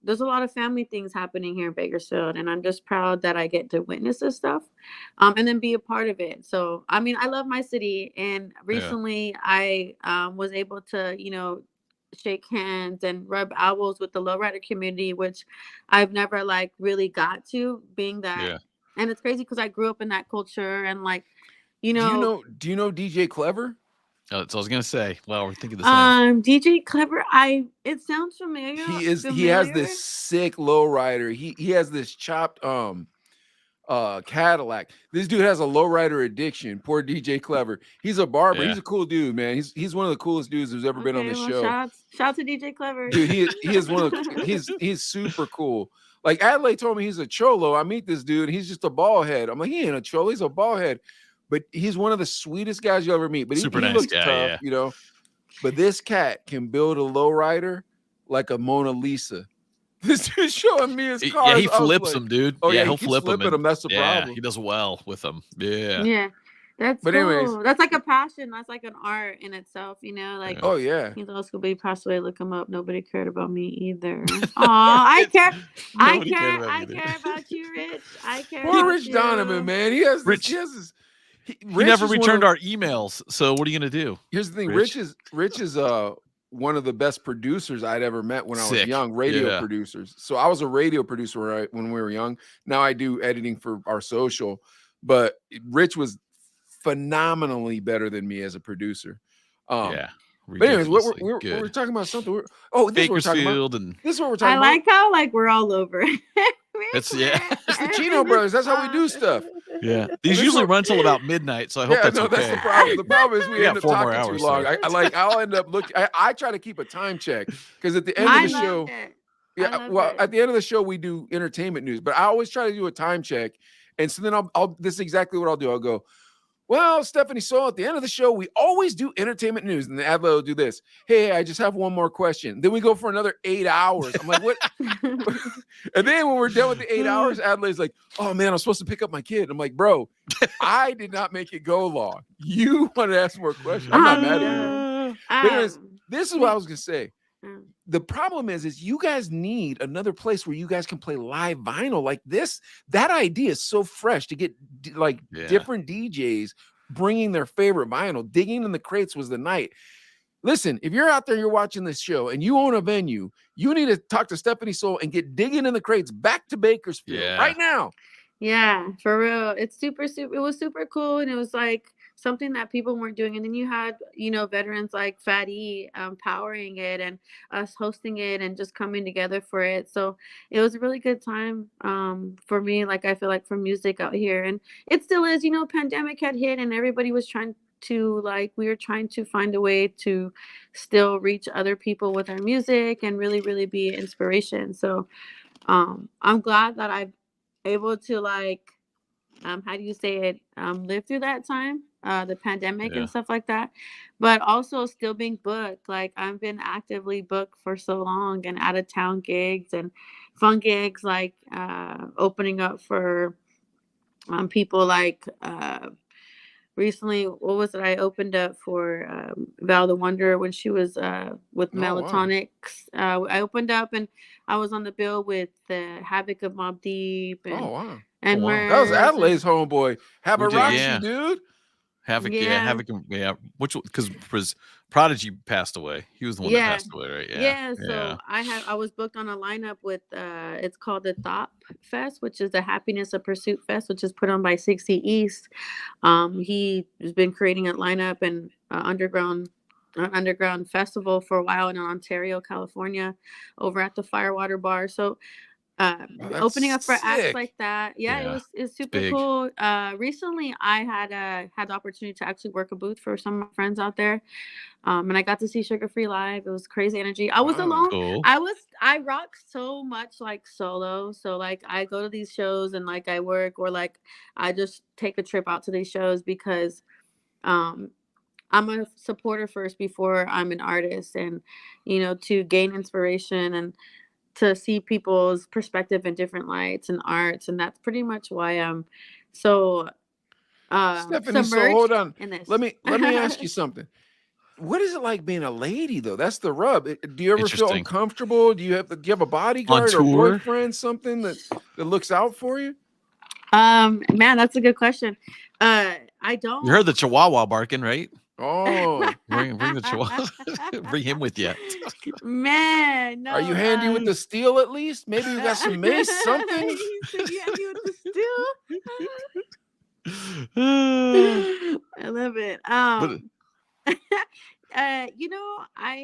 there's a lot of family things happening here in Bakersfield, and I'm just proud that I get to witness this stuff and then be a part of it. So, I mean, I love my city, and recently I was able to, you know, shake hands and rub elbows with the lowrider community, which I've never like really got to, being that. And it's crazy because I grew up in that culture, and like, you know. Do you know DJ Clever? Oh, that's what I was gonna say. Well, we're thinking the same. DJ Clever, it sounds familiar. He has this sick lowrider. He has this chopped Cadillac. This dude has a lowrider addiction. Poor DJ Clever. He's a barber. He's a cool dude, man. He's one of the coolest dudes who's ever been on the show. Shout to DJ Clever. Dude, he is one of he's super cool. Like Adelaide told me he's a cholo. I meet this dude, he's just a ball head. I'm like, he ain't a cholo, he's a ball head. But he's one of the sweetest guys you'll ever meet. But he nice looks guy, tough, you know. But this cat can build a lowrider like a Mona Lisa. This dude's showing me his car. Yeah, he flips them, dude. Oh yeah, he'll flip them. That's the problem. He does well with them. Yeah. Yeah. That's but cool. anyways, that's like a passion. That's like an art in itself, you know. Like, oh yeah, he's old school, but he passed away. Look him up. Nobody cared about me either. I care. I care about you, Rich. I care. Poor Rich Donovan, man. He Rich never returned our emails. So what are you gonna do? Here's the thing. Rich is one of the best producers I'd ever met when I was young. Radio producers. So I was a radio producer when we were young. Now I do editing for our social, but Rich was phenomenally better than me as a producer. But anyways, we're talking about something. Bakersfield, and this is what we're talking about. I like how like we're all over. It's the Chino brothers. That's how we do stuff. Yeah, these usually run till about midnight, so I hope that's okay. That's the problem. The problem is we end up talking too long. I'll end up looking. I try to keep a time check because at the end of the show, at the end of the show we do entertainment news, but I always try to do a time check, and so then I'll this is exactly what I'll do. I'll go, well, Stephaniesoul, at the end of the show, we always do entertainment news. And the Adelaide will do this. Hey, I just have one more question. Then we go for another 8 hours. I'm like, what? And then when we're done with the 8 hours, Adelaide's like, oh, man, I'm supposed to pick up my kid. I'm like, bro, I did not make it go long. You want to ask more questions. I'm not mad at you. But anyways, this is what I was going to say. The problem is you guys need another place where you guys can play live vinyl like this. That idea is so fresh to get like different DJs bringing their favorite vinyl. Digging in the crates was the night. Listen, if you're out there, you're watching this show and you own a venue, you need to talk to Stephaniesoul and get Digging in the Crates back to Bakersfield right now. Yeah, for real. It's super. It was super cool, and it was like something that people weren't doing. And then you had, veterans like Fatty powering it and us hosting it and just coming together for it. So it was a really good time for me. Like I feel like for music out here, and it still is. Pandemic had hit, and everybody was trying to we were trying to find a way to still reach other people with our music and really, really be an inspiration. So I'm glad that I've able to how do you say it, live through that time, the pandemic and stuff like that, but also still being booked. Like I've been actively booked for so long, and out of town gigs and fun gigs, like opening up for people recently. What was it? I opened up for Val the Wonder when she was with Melatonic's. I opened up, and I was on the bill with the Havoc of Mobb Deep and and that was Adelaide's homeboy. Have a Roxy, dude. Havoc, Havoc, which because Prodigy passed away. He was the one that passed away, right? Yeah. So I was booked on a lineup with it's called the Thop Fest, which is the Happiness of Pursuit Fest, which is put on by 60 East. He has been creating a lineup and underground festival for a while in Ontario, California, over at the Firewater Bar. So opening up for acts like that, it's super cool. Recently I had the opportunity to actually work a booth for some of my friends out there, and I got to see Sugar Free live. It was crazy energy. I was alone. Cool. I rock so much solo, so I go to these shows and I work, or I just take a trip out to these shows because I'm a supporter first before I'm an artist, and to gain inspiration and to see people's perspective in different lights and arts. And that's pretty much why I'm so Stephanie, so hold on. Let me ask you something. What is it like being a lady though? That's the rub. Do you ever feel uncomfortable? Do you have a bodyguard or boyfriend, something that looks out for you? Man, that's a good question. I don't. You heard the Chihuahua barking, right? Oh, bring the Chihuahua. Bring him with you. Man, no. Are you handy with the steel at least? Maybe you got some mace, something? You handy with the steel? I love it. I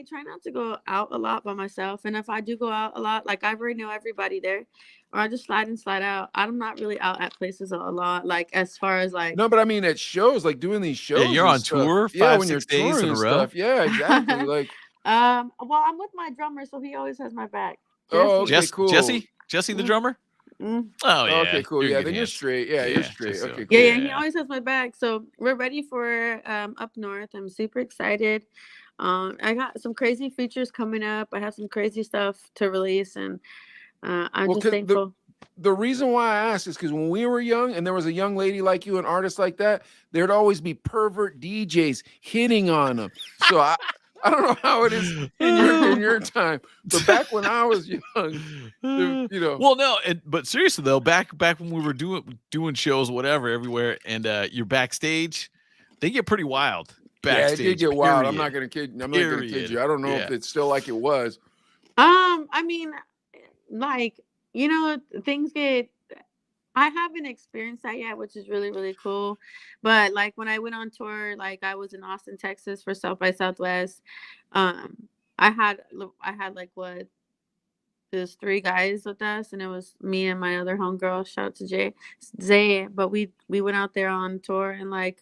try not to go out a lot by myself, and if I do go out a lot, I already know everybody there, or I just slide in, slide out. I'm not really out at places a lot, as far as No, but I mean at shows, doing these shows. Yeah, you're on tour 5-6 days in a row. Stuff. Yeah, exactly. well, I'm with my drummer, so he always has my back. Okay, cool. Jesse the drummer. Mm. Oh yeah. Okay, cool. Yeah, then you're straight. Yeah, you're straight. Okay, cool. Yeah, he always has my back. So we're ready for up north. I'm super excited. I got some crazy features coming up. I have some crazy stuff to release, and I'm just thankful. The reason why I asked is because when we were young and there was a young lady like you, an artist like that, there'd always be pervert DJs hitting on them. So I don't know how it is in your time, but back when I was young, Well, no, but seriously though, back when we were doing shows, whatever, everywhere, and you're backstage, they get pretty wild. Backstage, yeah, it did get wild. I'm not gonna kid you. I don't know if it's still like it was. I mean, things get. I haven't experienced that yet, which is really, really cool. But when I went on tour, I was in Austin, Texas for South by Southwest. I had there's 3 guys with us, and it was me and my other homegirl. Shout out to Zay. But we went out there on tour, and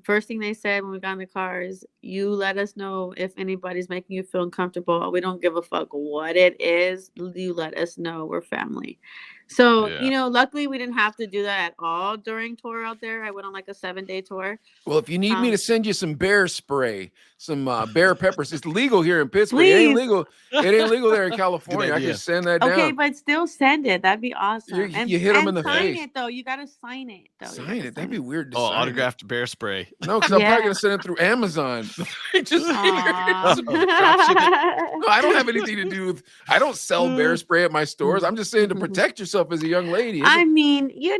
first thing they said when we got in the car is, you let us know if anybody's making you feel uncomfortable. We don't give a fuck what it is. You let us know. We're family. So, luckily we didn't have to do that at all during tour out there. I went on a 7-day tour. Well, if you need me to send you some bear spray, some bear peppers, it's legal here in Pittsburgh. Please. It ain't legal. It ain't legal there in California. I can send that down. Okay, but still send it. That'd be awesome. You hit them in the face. Sign it though. You gotta sign it though. Sign it. That'd be weird to sign autographed bear spray. No, because I'm probably gonna send it through Amazon. Just no, I don't have anything to do with. I don't sell bear spray at my stores. I'm just saying to protect yourself as a young lady. I mean, you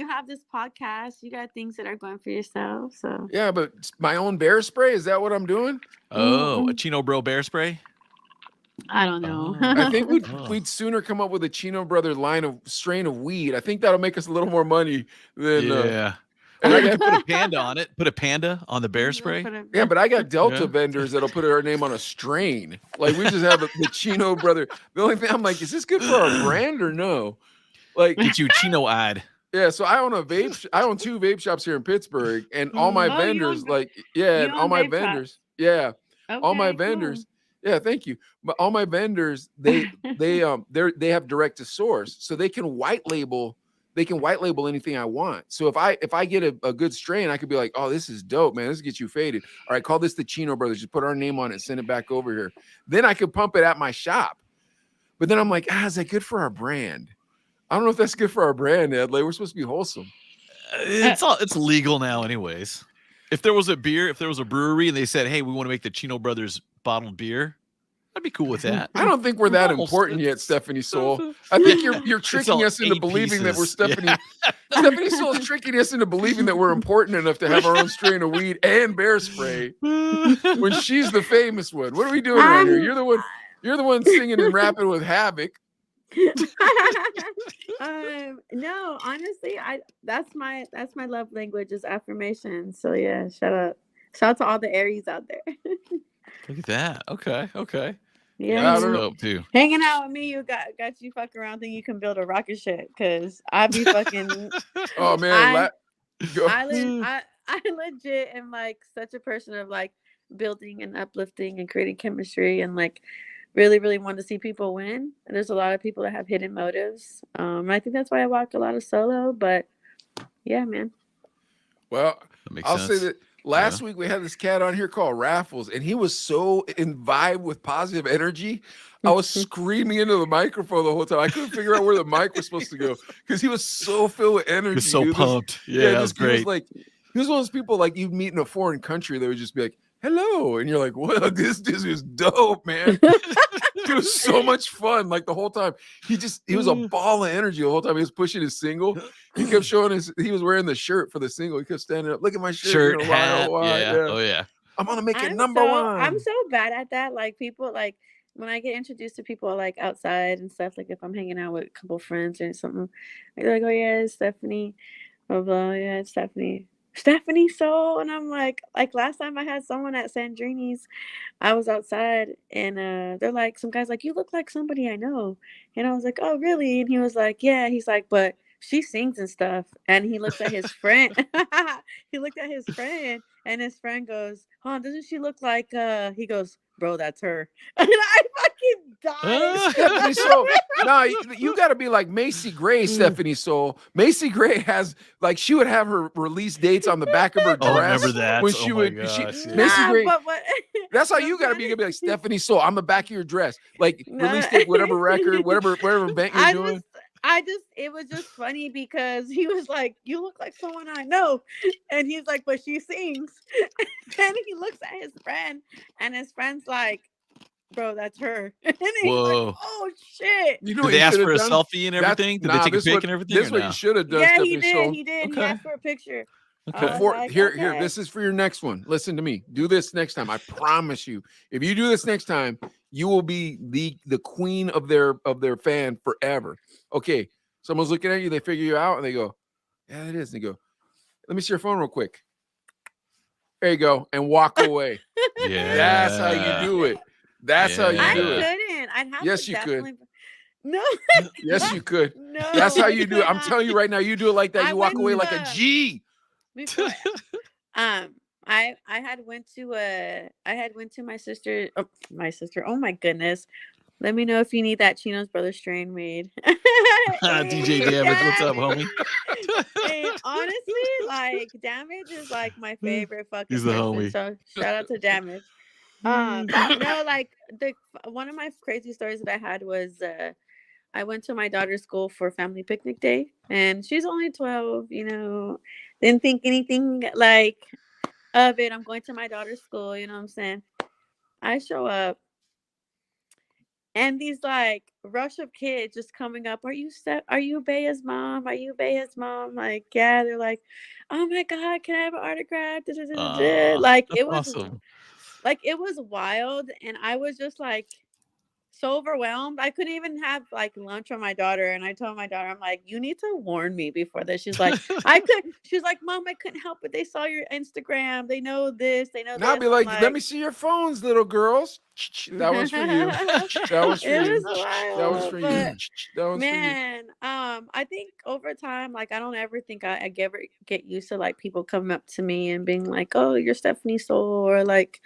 have this podcast. You got things that are going for yourself. So yeah, but my own bear spray, is that what I'm doing? Oh, a Chino Bro bear spray. I don't know. I think we'd sooner come up with a Chino Brother strain of weed. I think that'll make us a little more money than And I got to put a panda on it. Put a panda on the bear spray. Yeah, but I got Delta vendors that'll put our name on a strain. Like we just have the Chino Brother. The only thing I'm like, is this good for our brand or no? Like get you Chino ad. Yeah, so I own I own 2 vape shops here in Pittsburgh, and all my vendors, all my vendors, all my vendors, thank you. But all my vendors, they have direct to source, so they can white label anything I want. So if I get a good strain, I could be like, oh, this is dope, man. This gets you faded. All right, call this the Chino Brothers. Just put our name on it, send it back over here. Then I could pump it at my shop. But then I'm like, is that good for our brand? I don't know if that's good for our brand, Ed. Like, we're supposed to be wholesome. It's legal now, anyways. If there was a brewery and they said, hey, we want to make the Chino Brothers bottled beer, I'd be cool with that. I don't think we're that important yet, Stephanie Soul. I think you're tricking us into believing that we're Stephanie. Yeah. Stephanie Soul is tricking us into believing that we're important enough to have our own strain of weed and bear spray when she's the famous one. What are we doing right here? You're the one singing and rapping with Havoc. No, honestly, that's my love language is affirmation. So yeah, shout out to all the Aries out there. Look at that. Okay. Yeah, that's dope too. Hanging out with me, you got you fucking around think you can build a rocket ship because I be fucking. Oh man, I legit am like such a person of like building and uplifting and creating chemistry and like really, really want to see people win. And there's a lot of people that have hidden motives. I think that's why I walk a lot of solo. But yeah, man. Well, I'll say that last week we had this cat on here called Raffles, and he was so in vibe with positive energy. I was screaming into the microphone the whole time. I couldn't figure out where the mic was supposed to go because he was so filled with energy. He was so pumped. Yeah, that was great. He was one of those people like you'd meet in a foreign country that would just be like, hello, and you're like, well, this is dope, man. It was so much fun. Like the whole time, he was a ball of energy the whole time. He was pushing his single. He kept showing he was wearing the shirt for the single. He kept standing up. Look at my shirt. Hat. Oh yeah. I'm gonna make it number one. I'm so bad at that. Like people, like when I get introduced to people like outside and stuff. Like if I'm hanging out with a couple friends or something, they're like, oh yeah, it's Stephanie. Blah blah. Yeah, it's Stephaniesoul, and I'm like last time I had someone at Sandrini's, I was outside and they're like, some guy's like, you look like somebody I know, and I was like, oh really? And he was like, yeah. He's like, but she sings and stuff. And he looked at his friend. He looked at his friend, and his friend goes, huh, doesn't she look like he goes, bro, that's her. And I fucking died. Stephanie Soul. No, you got to be like Macy Gray, Stephanie Soul. Macy Gray has like she would have her release dates on the back of her dress. Oh, I remember that. When she would, Macy Gray. That's how you got to be. You're gonna be like Stephanie Soul on the back of your dress, like release date, whatever record, whatever event you're doing. It was just funny because he was like, you look like someone I know. And he's like, but she sings. And he looks at his friend, and his friend's like, bro, that's her. And he's like, oh shit. You know, did they ask for a selfie and everything? Did they take a pic and everything? That's what you should have done. Yeah, he did. He did. Okay. He asked for a picture. Okay. Here, this is for your next one. Listen to me. Do this next time. I promise you. If you do this next time, you will be the queen of their fan forever. Okay. Someone's looking at you, they figure you out, and they go, yeah, it is. And they go, let me see your phone real quick. There you go. And walk away. Yeah. That's how you do it. That's how you do it. I couldn't. I'd have yes, to you definitely... could. No. Yes, you could. No. That's how you do it. I'm telling you right now, you do it like that. You walk away like a G. Before, I had went to my sister. Oh my goodness. Let me know if you need that Chino's Brother strain made. DJ Damage, what's up, homie? Hey, honestly, like Damage is like my favorite fucking. He's the person, homie. So shout out to Damage. No, like one of my crazy stories that I had was I went to my daughter's school for family picnic day, and she's only 12. You know, didn't think anything like of it. I'm going to my daughter's school. You know what I'm saying? I show up. And these like rush of kids just coming up. Are you Baya's mom? Are you Baya's mom? Like, yeah. They're like, oh my God, can I have an autograph? Like it was awesome. Like it was wild. And I was just like, so overwhelmed. I couldn't even have like lunch with my daughter. And I told my daughter, I'm like, you need to warn me before this. She's like, she's like, Mom, I couldn't help it. They saw your Instagram. They know this. They know And I'll this. be like, let me see your phones, little girls. That one's for you. That was for you. That was for you. That was man, I think over time, like I don't ever think I ever get used to like people coming up to me and being like, oh, you're Stephaniesoul, or like,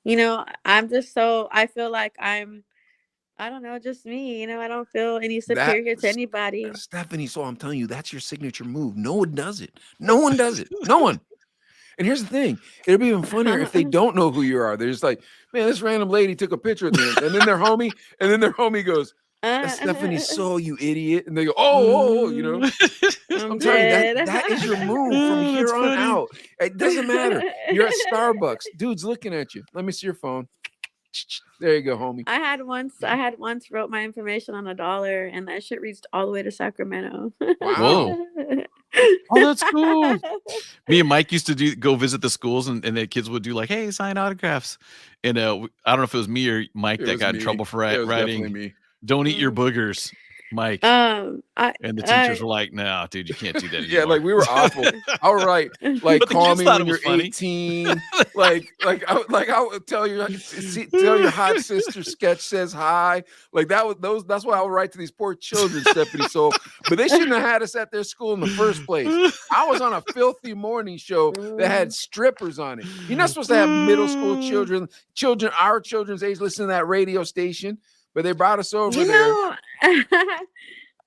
you know, I'm just so I feel like I don't know, just me, you know, I don't feel any superior to anybody. Stephaniesoul, I'm telling you, that's your signature move. No one does it. No one does it. No one. And here's the thing. It'll be even funnier if they don't know who you are. They're just like, man, this random lady took a picture of me. And then their homie goes, that's Stephaniesoul, you idiot. And they go, oh, you know. I'm telling you, that is your move from here on out. It doesn't matter. You're at Starbucks. Dude's looking at you. Let me see your phone. There you go, homie. I had once wrote my information on $1, and that shit reached all the way to Sacramento. Wow. Oh, that's cool. Me and Mike used to go visit the schools, and the kids would do like, hey, sign autographs. And I don't know if it was me or Mike that got in trouble for writing, don't eat your boogers, Mike. And the teachers were like, no, dude, you can't do that anymore. Yeah, like we were awful. All right, like call me when you're 18. like I would tell your hot sister sketch says hi. Like that's what I would write to these poor children, Stephaniesoul. But they shouldn't have had us at their school in the first place. I was on a filthy morning show that had strippers on it. You're not supposed to have middle school children our children's age listen to that radio station. But they brought us over there.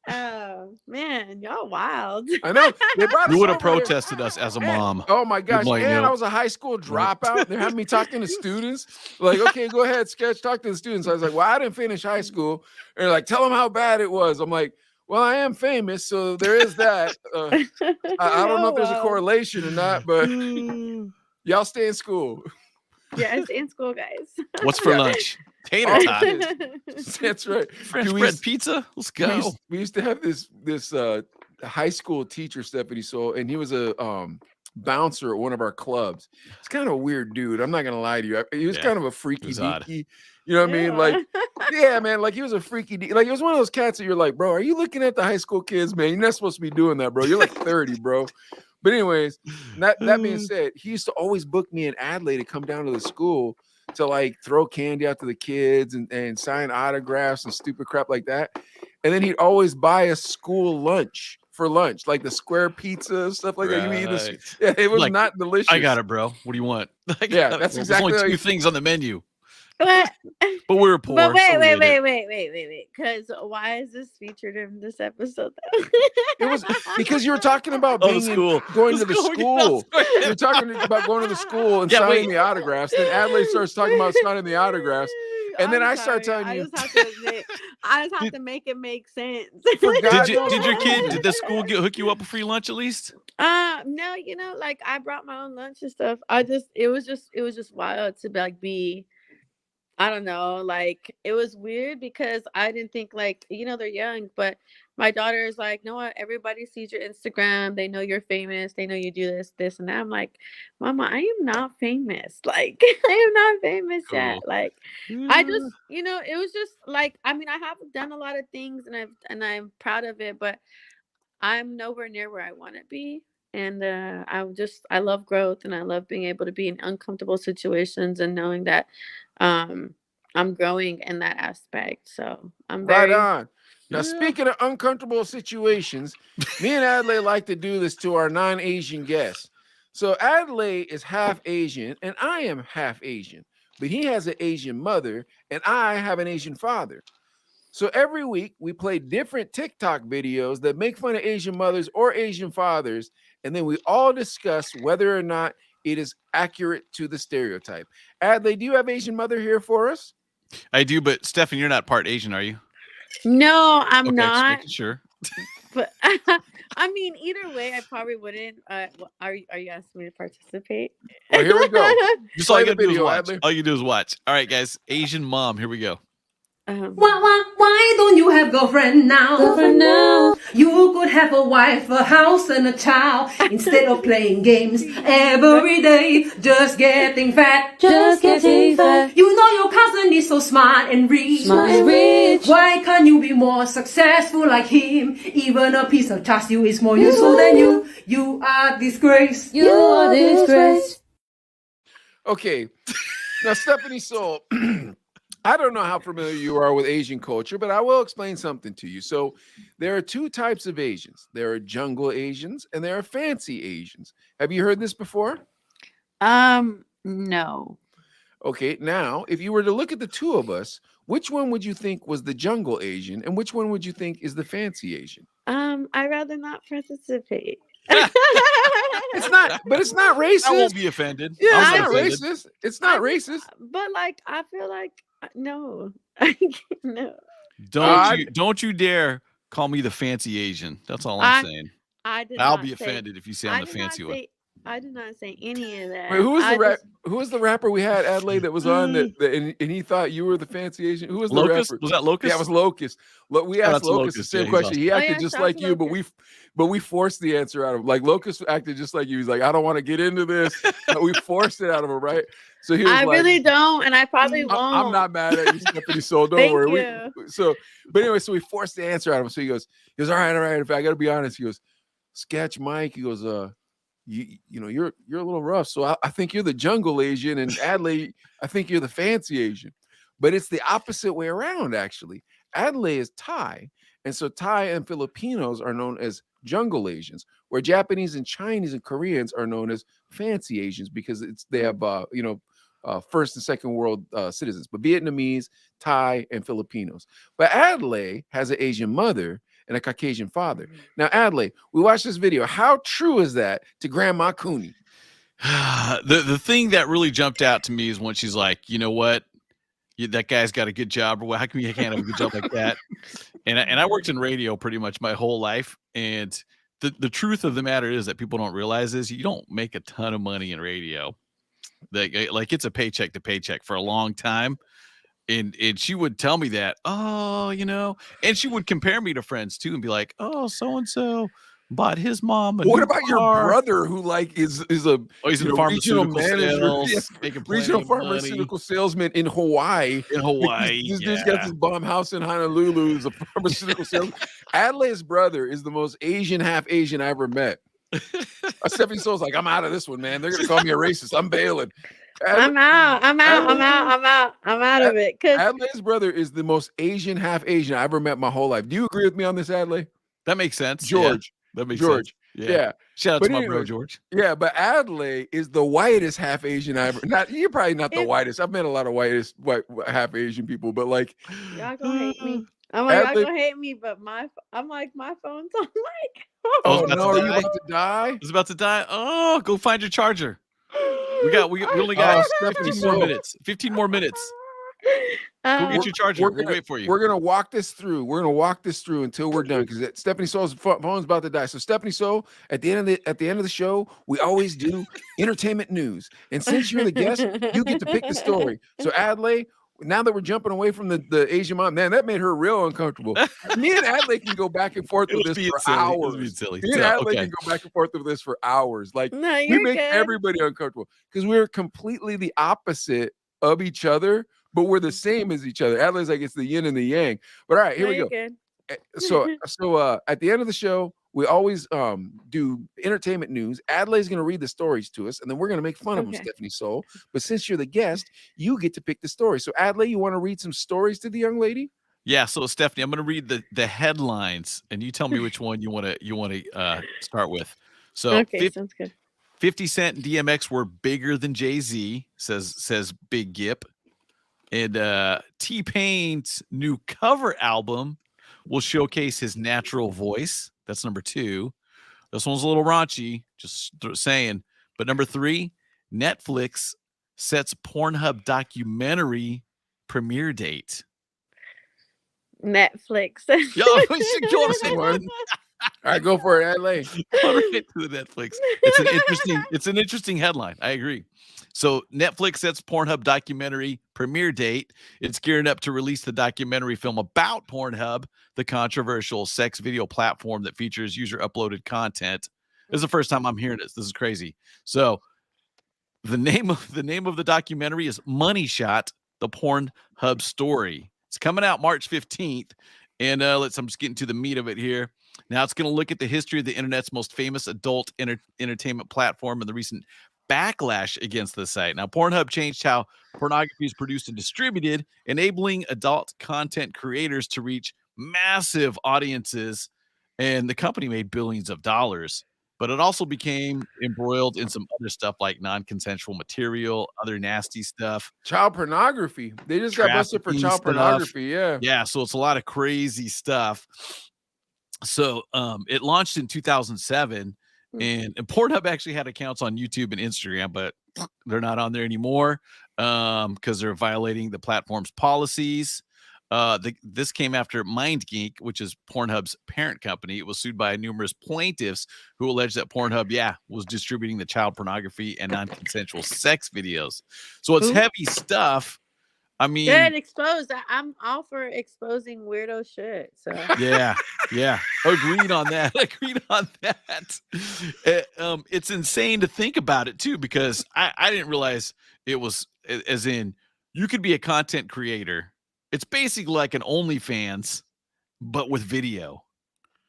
Oh man, y'all wild. I know. They brought us you would have over protested us as a mom. Oh my gosh. Like, and I was a high school dropout. They're having me talking to students. Like, okay, go ahead, sketch, talk to the students. I was like, well, I didn't finish high school. And they're like, tell them how bad it was. I'm like, well, I am famous, so there is that. I don't know if there's a correlation or not, but y'all stay in school. Yeah, stay in school, guys. What's for lunch? Tater tots. That's right. French bread pizza. Let's go. We used to have this high school teacher, Stephaniesoul, and he was a bouncer at one of our clubs. It's kind of a weird dude. I'm not gonna lie to you. He was kind of a freaky deaky. You know what I mean? Like, yeah, man. Like he was a freaky. Like it was one of those cats that you're like, bro, are you looking at the high school kids, man? You're not supposed to be doing that, bro. You're like 30, bro. But anyways, that being said, he used to always book me and Adelaide to come down to the school to like throw candy out to the kids and sign autographs and stupid crap like that. And then he'd always buy us school lunch for lunch, like the square pizza, stuff like that. You mean this? Yeah, it was like, not delicious. I got it, bro. What do you want? Yeah, that's exactly. There's only two things on the menu. But we were poor. But wait. Because why is this featured in this episode? It was because you were talking about going to the school. You were talking about going to the school and signing the autographs. Then Adelaide starts talking about signing the autographs. And then I start telling you. I just have to make it make sense. Did the school hook you up a free lunch at least? No, you know, like I brought my own lunch and stuff. It was just wild to be. I don't know, like it was weird because I didn't think like, you know, they're young, but my daughter is like, no, what? Everybody sees your Instagram. They know you're famous. They know you do this, and that. I'm like, Mama, I am not famous. Like, I am not famous yet. Like, I just, you know, it was just like, I mean, I have done a lot of things and I'm proud of it, but I'm nowhere near where I want to be. And I love growth, and I love being able to be in uncomfortable situations and knowing that I'm growing in that aspect. So I'm very right on. Now, speaking of uncomfortable situations, me and Adelaide like to do this to our non-Asian guests. So Adelaide is half Asian, and I am half Asian, but he has an Asian mother, and I have an Asian father. So every week we play different TikTok videos that make fun of Asian mothers or Asian fathers, and then we all discuss whether or not it is accurate to the stereotype. Adley, do you have Asian mother here for us? I do, but Stephan, you're not part Asian, are you? No, I'm not. Sure. But I mean, either way, I probably wouldn't. Are you asking me to participate? Well, here we go. Just all you do is watch. All you do is watch. All right, guys. Asian mom. Here we go. Why don't you have girlfriend now? Girlfriend now. You could have a wife, a house, and a child instead of playing games every day, just getting fat. Just getting fat. You know your cousin is so smart and rich. Smart and rich. Why can't you be more successful like him? Even a piece of chassis is more useful than you. You are disgrace. You are disgrace. Okay, now Stephaniesoul, I don't know how familiar you are with Asian culture, but I will explain something to you. So there are two types of Asians. There are jungle Asians and there are fancy Asians. Have you heard this before? No. Okay, now if you were to look at the two of us, which one would you think was the jungle Asian and which one would you think is the fancy Asian? I'd rather not participate. It's not, but it's not racist. I won't be offended. Yeah, I'm it's not not offended. racist. It's not racist. But like, I feel like no, no. Don't you dare call me the fancy Asian. That's all I'm saying. I'll be offended if you say I'm the fancy one. I did not say any of that. Wait, who was the rapper we had, Adelaide, that was on and he thought you were the fancy Asian? Who was the Locust? rapper? Was that Locust? Yeah, it was Locust. We asked Locust the same question. Awesome. He acted just like you, but we forced the answer out of him. Like Locust acted just like you. He's like, I don't want to get into this. But we forced it out of him, right? So he was like, really don't, and I probably won't. I'm not mad at you, Stephaniesoul. Don't Thank worry. you. But anyway, so we forced the answer out of him. So he goes, all right. If I got to be honest, he goes, Sketch Mike. He goes, you know, you're a little rough. So I think you're the jungle Asian, and Adelaide, I think you're the fancy Asian. But it's the opposite way around, actually. Adelaide is Thai, and so Thai and Filipinos are known as jungle Asians, where Japanese and Chinese and Koreans are known as fancy Asians because they have first and second world citizens, but Vietnamese, Thai, and Filipinos. But Adelaide has an Asian mother and a Caucasian father. Now, Adelaide, we watched this video. How true is that to Grandma Cooney? The thing that really jumped out to me is when she's like, you know what? That guy's got a good job, or how come you can't have a good job like that? And I worked in radio pretty much my whole life. And the truth of the matter is that people don't realize is you don't make a ton of money in radio. Like it's a paycheck to paycheck for a long time. And she would tell me that, and she would compare me to friends too and be like, oh, so-and-so bought his mom. What about your brother who is he's a regional manager, regional pharmaceutical salesman in Hawaii? This dude's got this bomb house in Honolulu. He's a pharmaceutical salesman. Adelaide's brother is the most Asian, half Asian I ever met. Stephaniesoul's like, I'm out of this one, man. They're gonna call me a racist. I'm bailing. I'm out of it. Adelaide's brother is the most Asian, half Asian I ever met my whole life. Do you agree with me on this, Adelaide? That makes sense. George. Yeah, that makes sense. Yeah. Shout out to my bro, George. Yeah, but Adelaide is the whitest half Asian I ever. You're probably not the whitest. I've met a lot of white half Asian people, but like, y'all gonna hate me. I'm like, y'all gonna hate me, but my phone's on like. Oh no, are you about to die? It's about to die. Oh, go find your charger. We only got 15 more minutes. 15 more minutes. Go get your charger. We'll wait for you. We're gonna walk this through. Until we're done because Stephaniesoul's phone's about to die. So Stephaniesoul, at the end of the show, we always do entertainment news. And since you're the guest, you get to pick the story. So Adelaide, now that we're jumping away from the Asian mom, man, that made her real uncomfortable. Me and Adelaide can go back and forth with this for hours. Me and Adelaide can go back and forth with this for hours. Like we make everybody uncomfortable because we're completely the opposite of each other, but we're the same as each other. Adelaide's like it's the yin and the yang. But all right, here we go. So at the end of the show, we always do entertainment news. Adelaide's going to read the stories to us, and then we're going to make fun of them, Stephaniesoul. But since you're the guest, you get to pick the story. So Adelaide, you want to read some stories to the young lady? Yeah. So Stephanie, I'm going to read the headlines, and you tell me which one you want to start with. So sounds good. 50 Cent and DMX were bigger than Jay-Z, says Big Gip, and T-Pain's new cover album will showcase his natural voice. That's number 2. This one's a little raunchy, just saying. But number 3, Netflix sets Pornhub documentary premiere date. Netflix. Yo, you want to say one? All right, go for it, LA. Right to the Netflix. It's an interesting headline. I agree. So Netflix sets Pornhub documentary premiere date. It's gearing up to release the documentary film about Pornhub, the controversial sex video platform that features user uploaded content. This is the first time I'm hearing this. This is crazy. So the name of the documentary is Money Shot, the Pornhub story. It's coming out March 15th. And I'm just getting to the meat of it here. Now it's going to look at the history of the internet's most famous adult entertainment platform and the recent backlash against the site. Now, Pornhub changed how pornography is produced and distributed, enabling adult content creators to reach massive audiences. And the company made billions of dollars. But it also became embroiled in some other stuff like non-consensual material, other nasty stuff. Child pornography. They just got busted for child pornography. Yeah. Yeah. So it's a lot of crazy stuff. So it launched in 2007, and Pornhub actually had accounts on YouTube and Instagram, but they're not on there anymore because they're violating the platform's policies. This came after MindGeek, which is Pornhub's parent company. It was sued by numerous plaintiffs who alleged that Pornhub, was distributing the child pornography and non-consensual sex videos. So it's heavy stuff. I mean, good exposed. I'm all for exposing weirdo shit. So yeah, agreed on that. It's insane to think about it too, because I didn't realize it was as in you could be a content creator. It's basically like an OnlyFans, but with video.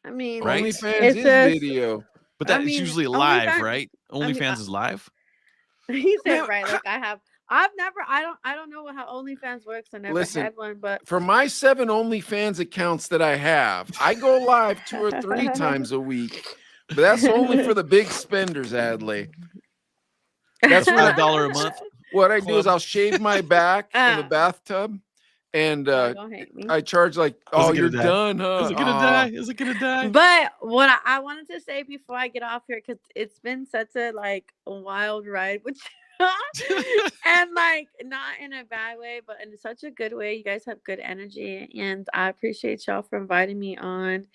I mean, right? OnlyFans is video, but that's usually live, right? OnlyFans is live. He said right. Like I don't know how OnlyFans works. I never had one, but for my 7 OnlyFans accounts that I have, I go live 2 or 3 times a week. But that's only for the big spenders, Adley. That's $5 a month. What I do is I'll shave my back in the bathtub, and I charge like, you're done, huh? Is it gonna die? Is it gonna die? But what I wanted to say before I get off here, because it's been such a wild ride, which. And not in a bad way, but in such a good way. You guys have good energy, and I appreciate y'all for inviting me on,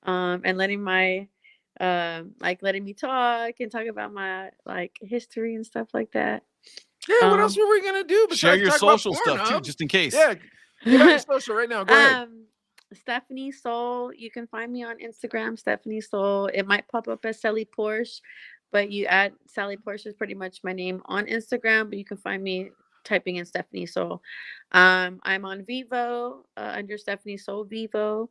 and letting my letting me talk about my history and stuff like that. Yeah, what else were we gonna do? Share your social stuff too, just in case. Yeah, get on your social right now. Go ahead. Stephaniesoul. You can find me on Instagram, Stephaniesoul. It might pop up as Sally Porsche, but you add Sally Porsche is pretty much my name on Instagram, but you can find me typing in Stephaniesoul. I'm on Vivo under Stephaniesoul Vivo,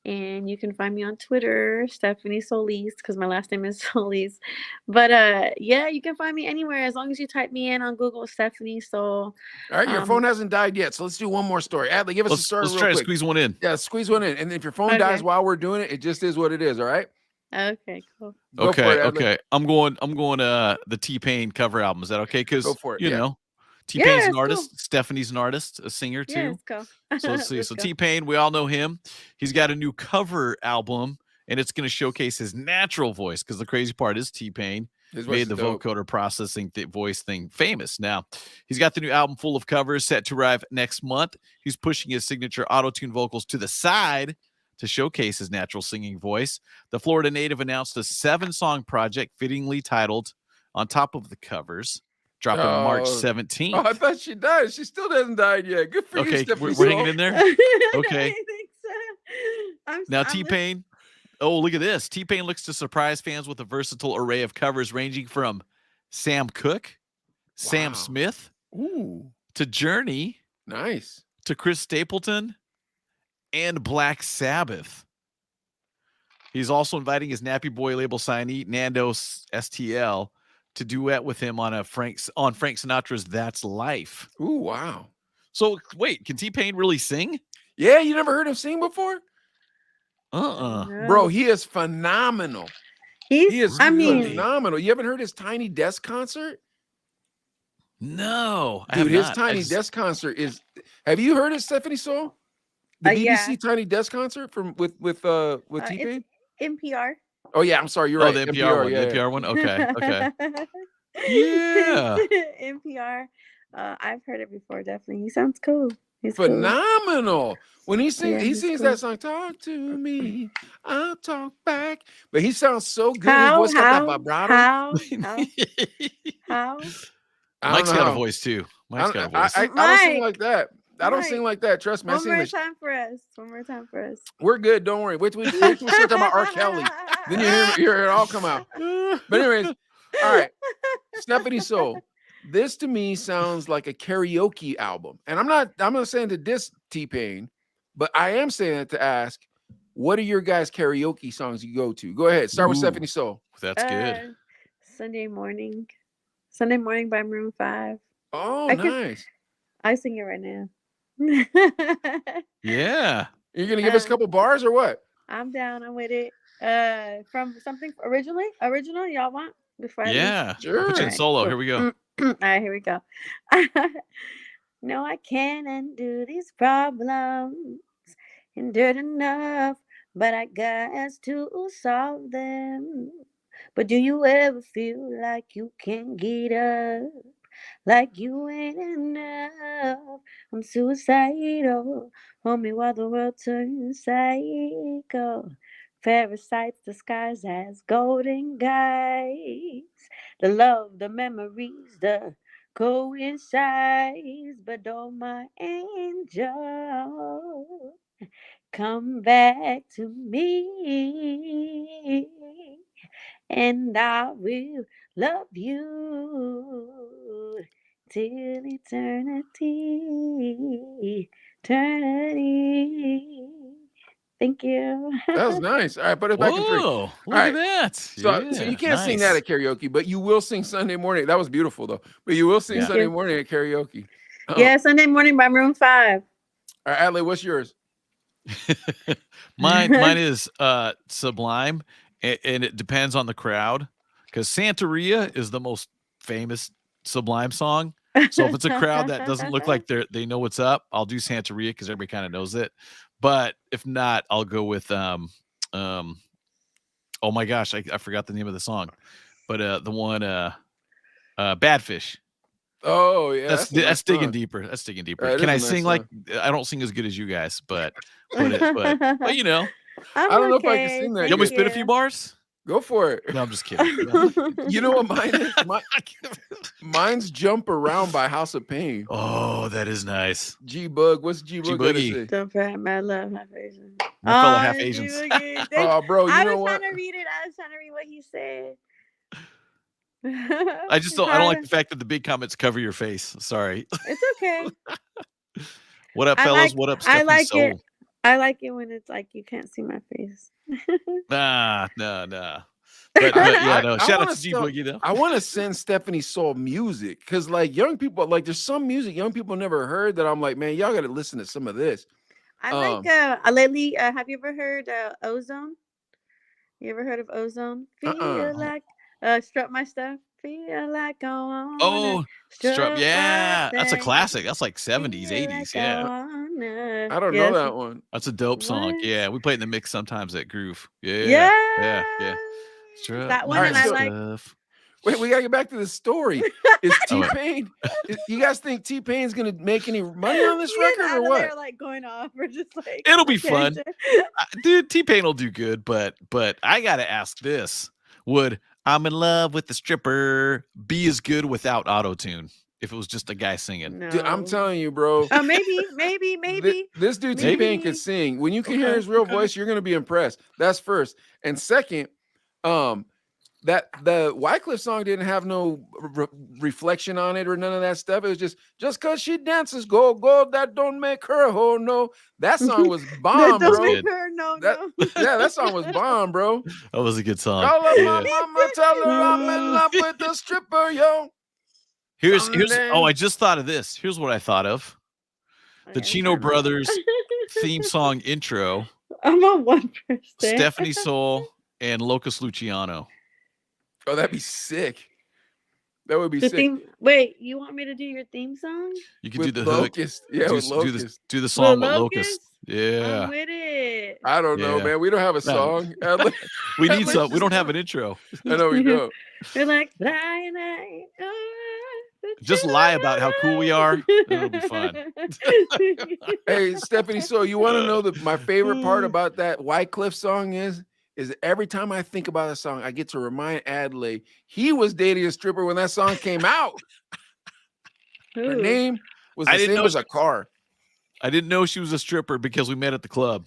and you can find me on Twitter, Stephaniesoul Solis, because my last name is Solis. But you can find me anywhere as long as you type me in on Google, Stephaniesoul. All right, your phone hasn't died yet, so let's do one more story. Adley, give us a story. Let's try to squeeze one in. Yeah, squeeze one in, and if your phone dies while we're doing it, it just is what it is. All right. Okay, cool. Okay. I'm going the T-Pain cover album. Is that okay? Because you know, T-Pain's an artist. Cool. Stephanie's an artist, a singer too. Yeah, let's go. So let's see. So T-Pain, we all know him. He's got a new cover album, and it's going to showcase his natural voice. Because the crazy part is T-Pain made the vocoder processing voice thing famous. Now he's got the new album full of covers set to arrive next month. He's pushing his signature auto-tune vocals to the side to showcase his natural singing voice. The Florida native announced a 7-song project fittingly titled On Top of the Covers, dropping March 17th. Oh, I thought she died. She still hasn't died yet. Good for you, Stephanie. We're hanging in there? Okay. Now T-Pain. Oh, look at this. T-Pain looks to surprise fans with a versatile array of covers ranging from Sam Cooke, Sam Smith, to Journey. Nice. To Chris Stapleton, and Black Sabbath. He's also inviting his Nappy Boy label signee, Nando STL, to duet with him on Frank Sinatra's That's Life. Ooh, wow. So wait, can T-Pain really sing? Yeah, you never heard him sing before? No. Bro, he is phenomenal. He is phenomenal. You haven't heard his Tiny Desk concert? No. Dude, his Tiny Desk concert is... Have you heard of Stephaniesoul? The BBC Tiny Desk concert with T-Pain? NPR. Oh yeah, I'm sorry, you're right. The NPR one. Yeah. The NPR one. Okay. Yeah. NPR. I've heard it before. Definitely, he sounds cool. He's phenomenal. Cool. When he sings, Yeah, he he's sings cool. that song. Talk to me, I'll talk back. But he sounds so good. His How? voice got that vibrato. How? I don't Mike's know got how. a voice too. Mike's got a voice. I don't sing Mike. like that. I don't sing like that. Trust me. I One sing more the time for us. One more time for us. We're good. Don't worry. Wait till we start talking about R. Kelly. Then you hear it all come out. But anyways, all right. Stephaniesoul. This to me sounds like a karaoke album. And I'm not saying to diss T-Pain, but I am saying it to ask, what are your guys' karaoke songs you go to? Go ahead. Start with Stephaniesoul. That's good. Sunday morning by Maroon 5. Oh, nice. I sing it right now. Yeah. You're gonna give us a couple bars or what? I'm down. I'm with it. From something original y'all want before I leave? Sure. Put you in solo. Here we go. All right, here we go. No, I can't undo these problems. Endured enough, but I got to solve them. But do you ever feel like you can't get up? Like you ain't enough? I'm suicidal. Hold me while the world turns psycho. Parasites disguised as golden guys. The love, the memories, the coincides. But oh, my angel, come back to me, and I will love you till eternity. Thank you. That was nice. All right, put it back in 3. Look at that. So you can't sing that at karaoke, but you will sing Sunday morning. That was beautiful though. But you will sing Sunday morning at karaoke. Yeah, Sunday morning by Maroon 5. All right, Adley, what's yours? Mine is Sublime, and it depends on the crowd, because Santeria is the most famous Sublime song. So if it's a crowd that doesn't look like they know what's up, I'll do Santeria because everybody kind of knows it. But if not, I'll go with oh my gosh, I forgot the name of the song, but the one Bad Fish. Oh yeah, that's digging deeper. That's digging deeper. Can I sing like I don't sing as good as you guys, but you know, I don't know if I can sing that. You want me to spit a few bars? Go for it. No, I'm just kidding. You know what mine is? Mine's Jump Around by House of Pain. Oh, that is nice. G-Bug. What's G-Bug gonna say? Don't forget my love, half Asian. My fellow half Asians. Oh, bro, you know what? I was trying to read it. I was trying to read what he said. I don't like the fact that the big comments cover your face. Sorry. It's okay. What up, fellas? What up, Stephaniesoul? I like it when it's like you can't see my face. Nah. But yeah, no. Shout out to G Boogie though. I want to send Stephaniesoul music because, like, young people, like, there's some music young people never heard that I'm like, man, y'all got to listen to some of this. I like lately. Have you ever heard Ozone? You ever heard of Ozone? Feel like strut my stuff. Feel like I want. Oh, strut. Yeah, that's a classic. That's like 70s, 80s. Yeah. I don't know that one. That's a dope song. Yeah, we play it in the mix sometimes at Groove. Yeah. Strut that one, and I like. Wait, we gotta get back to the story. Is T-Pain? You guys think T-Pain's gonna make any money on this record or what? They're like going off. We're just like. It'll be fun, dude. T-Pain will do good, but I gotta ask this: would "I'm in Love with the Stripper" be as good without auto-tune? If it was just a guy singing, no. Dude, I'm telling you, bro. Maybe. This dude T-Pain can sing. When you can hear his real voice, you're gonna be impressed. That's first. And second, that the Wycliffe song didn't have no reflection on it or none of that stuff. It was just because she dances, go, that don't make her a hoe. No, that song was bomb, bro. Make her, no. Yeah, that song was bomb, bro. That was a good song. Call up my mama, tell her I'm in love with the stripper, yo. Here's I just thought of this. Here's what I thought of. The Chino Brothers theme song intro. I'm on 1%. Stephaniesoul and Locus Luciano. Oh, that'd be sick. That would be sick. Wait, you want me to do your theme song? You can with do the Locust. hook. Yeah, with Locust. Do the song with Locust. Yeah. I'm with it. I don't know, man. We don't have a song. We need some. We don't have an intro. I know we don't. We're like flying. Just lie about how cool we are. It'll be fun. Hey, Stephanie, so you want to know my favorite part about that Wycliffe song is every time I think about a song, I get to remind Adley he was dating a stripper when that song came out. Her name was the same as a car. I didn't know she was a stripper because we met at the club.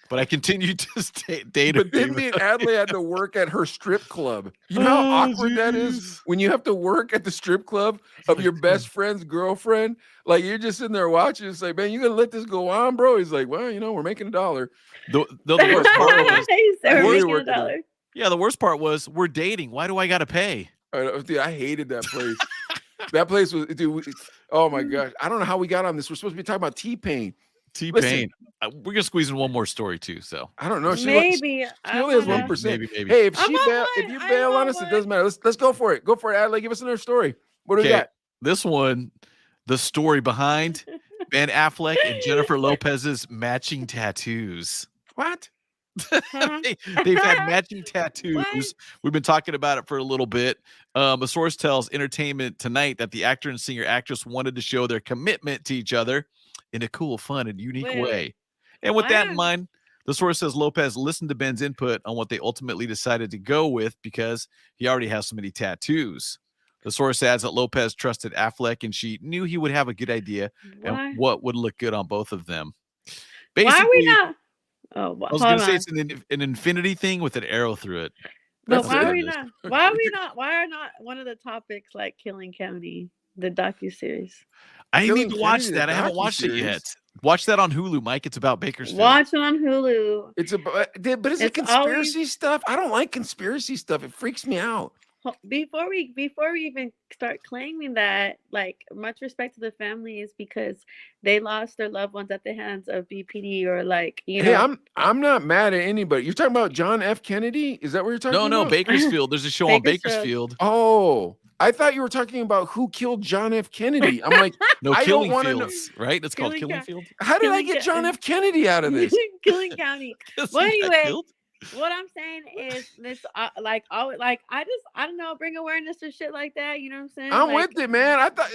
But I continued to date her. But then me and Adley had to work at her strip club. You know how awkward that is when you have to work at the strip club of your best friend's girlfriend? Like, you're just sitting there watching. It's like, man, you gonna let this go on, bro? He's like, well, we're making $1. The worst part was, we're making $1. Yeah, the worst part was we're dating. Why do I gotta pay? Dude, I hated that place. That place was, dude. Oh my gosh, I don't know how we got on this. We're supposed to be talking about T-Pain. T-Pain. We're gonna squeeze in one more story too. So I don't know. She maybe only has 1%. Maybe. Hey, if you bail on us, it doesn't matter. Let's go for it. Go for it, Adley. Give us another story. What do we got? This one, the story behind Ben Affleck and Jennifer Lopez's matching tattoos. What? They've had matching tattoos. What? We've been talking about it for a little bit. A source tells Entertainment Tonight that the actor and singer-actress wanted to show their commitment to each other in a cool, fun, and unique way. And with that in mind, the source says Lopez listened to Ben's input on what they ultimately decided to go with because he already has so many tattoos. The source adds that Lopez trusted Affleck and she knew he would have a good idea and what would look good on both of them. Basically, why are we not? Oh, I was going to say it's an infinity thing with an arrow through it. But why are we not? Why are we not? Why are not one of the topics like Killing County, the docuseries? I need to watch that. I haven't watched it yet. Watch that on Hulu, Mike. It's about Bakersfield. Watch it on Hulu. It's about, but is it conspiracy stuff? I don't like conspiracy stuff. It freaks me out. Before we even start claiming that, like, much respect to the families because they lost their loved ones at the hands of BPD or like, Hey, I'm not mad at anybody. You're talking about John F. Kennedy? Is that what you're talking about? No, Bakersfield. There's a show on Bakersfield. Oh, I thought you were talking about who killed John F. Kennedy. I'm like, no, Killing Fields, right? It's called Killing Field. How did I get John F. Kennedy out of this? Killing County. Well, anyway, what I'm saying is this, I don't know, bring awareness to shit like that. You know what I'm saying? I'm with it, man. I thought,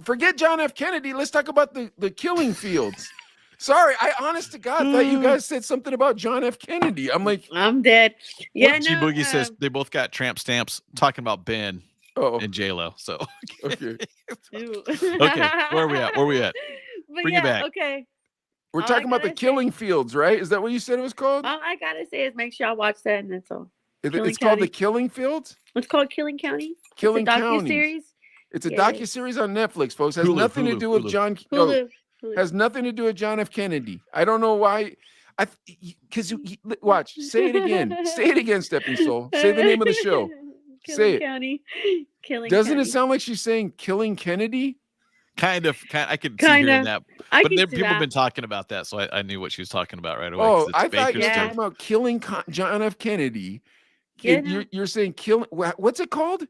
forget John F. Kennedy. Let's talk about the Killing Fields. Sorry, I honest to God thought you guys said something about John F. Kennedy. I'm like, I'm dead. Yeah, G Boogie says they both got tramp stamps talking about Ben and J-Lo. So okay. Okay, where are we at? But Bring it back. Okay. We're talking about the Killing Fields, right? Is that what you said it was called? All I gotta say is make sure y'all watch that, and that's all. It's called the Killing Fields. It's called Killing County. Killing County series. It's a docuseries on Netflix, folks. Has nothing to do with John. Hulu. Has nothing to do with John F. Kennedy. I don't know why. Because watch. Say it again. Say it again, Stephaniesoul. Say the name of the show. Say it. County. Killing. Doesn't County. it sound like she's saying Killing Kennedy? Kind of. I could see hearing that. But people have been talking about that, so I knew what she was talking about right away. Oh, I thought you were talking about killing John F. Kennedy. You're saying killing. What's it called?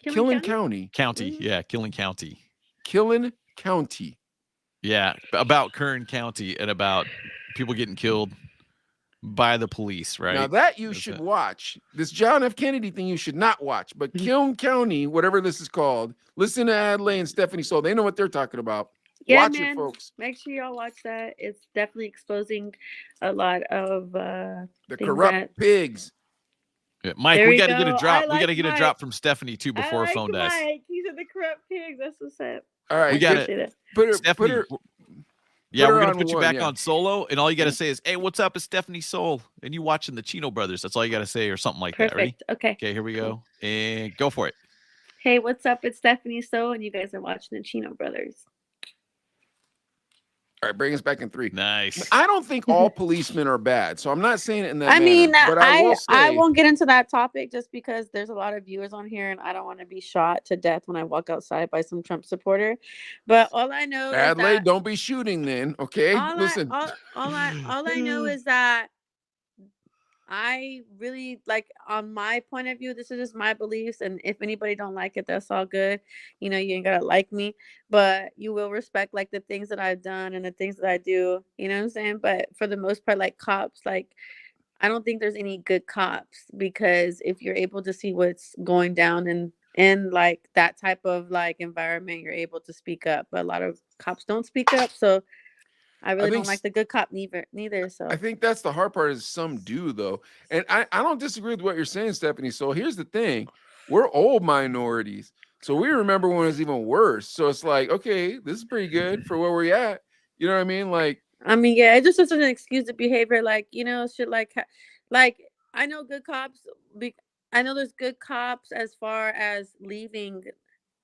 Killing County. Yeah, Killing County. Killing County. Yeah, about Kern County and about people getting killed by the police, right? Now that you should watch. This John F. Kennedy thing you should not watch, but Killing County, whatever this is called, listen to Adley and Stephaniesoul. They know what they're talking about. Yeah, watch man. it, folks. Make sure y'all watch that. It's definitely exposing a lot of the corrupt pigs. Yeah, Mike, we got to get a drop. We got to get a drop from Stephanie too before her phone dies. Mike. These are the corrupt pigs. That's what's up. All right, we got it. Put her. Yeah, we're gonna put you back on solo, and all you got to say is, "Hey, what's up? It's Stephaniesoul," and you watching the Chino Brothers. That's all you got to say, or something like that. Ready? Okay. Okay, here we go, and go for it. Hey, what's up? It's Stephaniesoul, and you guys are watching the Chino Brothers. All right, bring us back in 3. Nice. I don't think all policemen are bad, so I'm not saying it in that manner, mean, but I won't get into that topic just because there's a lot of viewers on here, and I don't want to be shot to death when I walk outside by some Trump supporter. But all I know Adley, is that don't be shooting then, okay? Listen. All I know is that I really like, on my point of view, this is just my beliefs, and if anybody don't like it, that's all good. You know, you ain't gotta like me, but you will respect like the things that I've done and the things that I do. You know what I'm saying? But for the most part, like cops, like I don't think there's any good cops, because if you're able to see what's going down in in like that type of like environment, you're able to speak up. But a lot of cops don't speak up, so I really don't like the good cop neither. So I think that's the hard part is some do though. And I don't disagree with what you're saying, Stephanie. So here's the thing. We're old minorities. So we remember when it was even worse. So it's like, okay, this is pretty good for where we're at. You know what I mean? Like, I mean, yeah, it's just an excuse of behavior. Like, you know, shit like I know good cops. I know there's good cops as far as leaving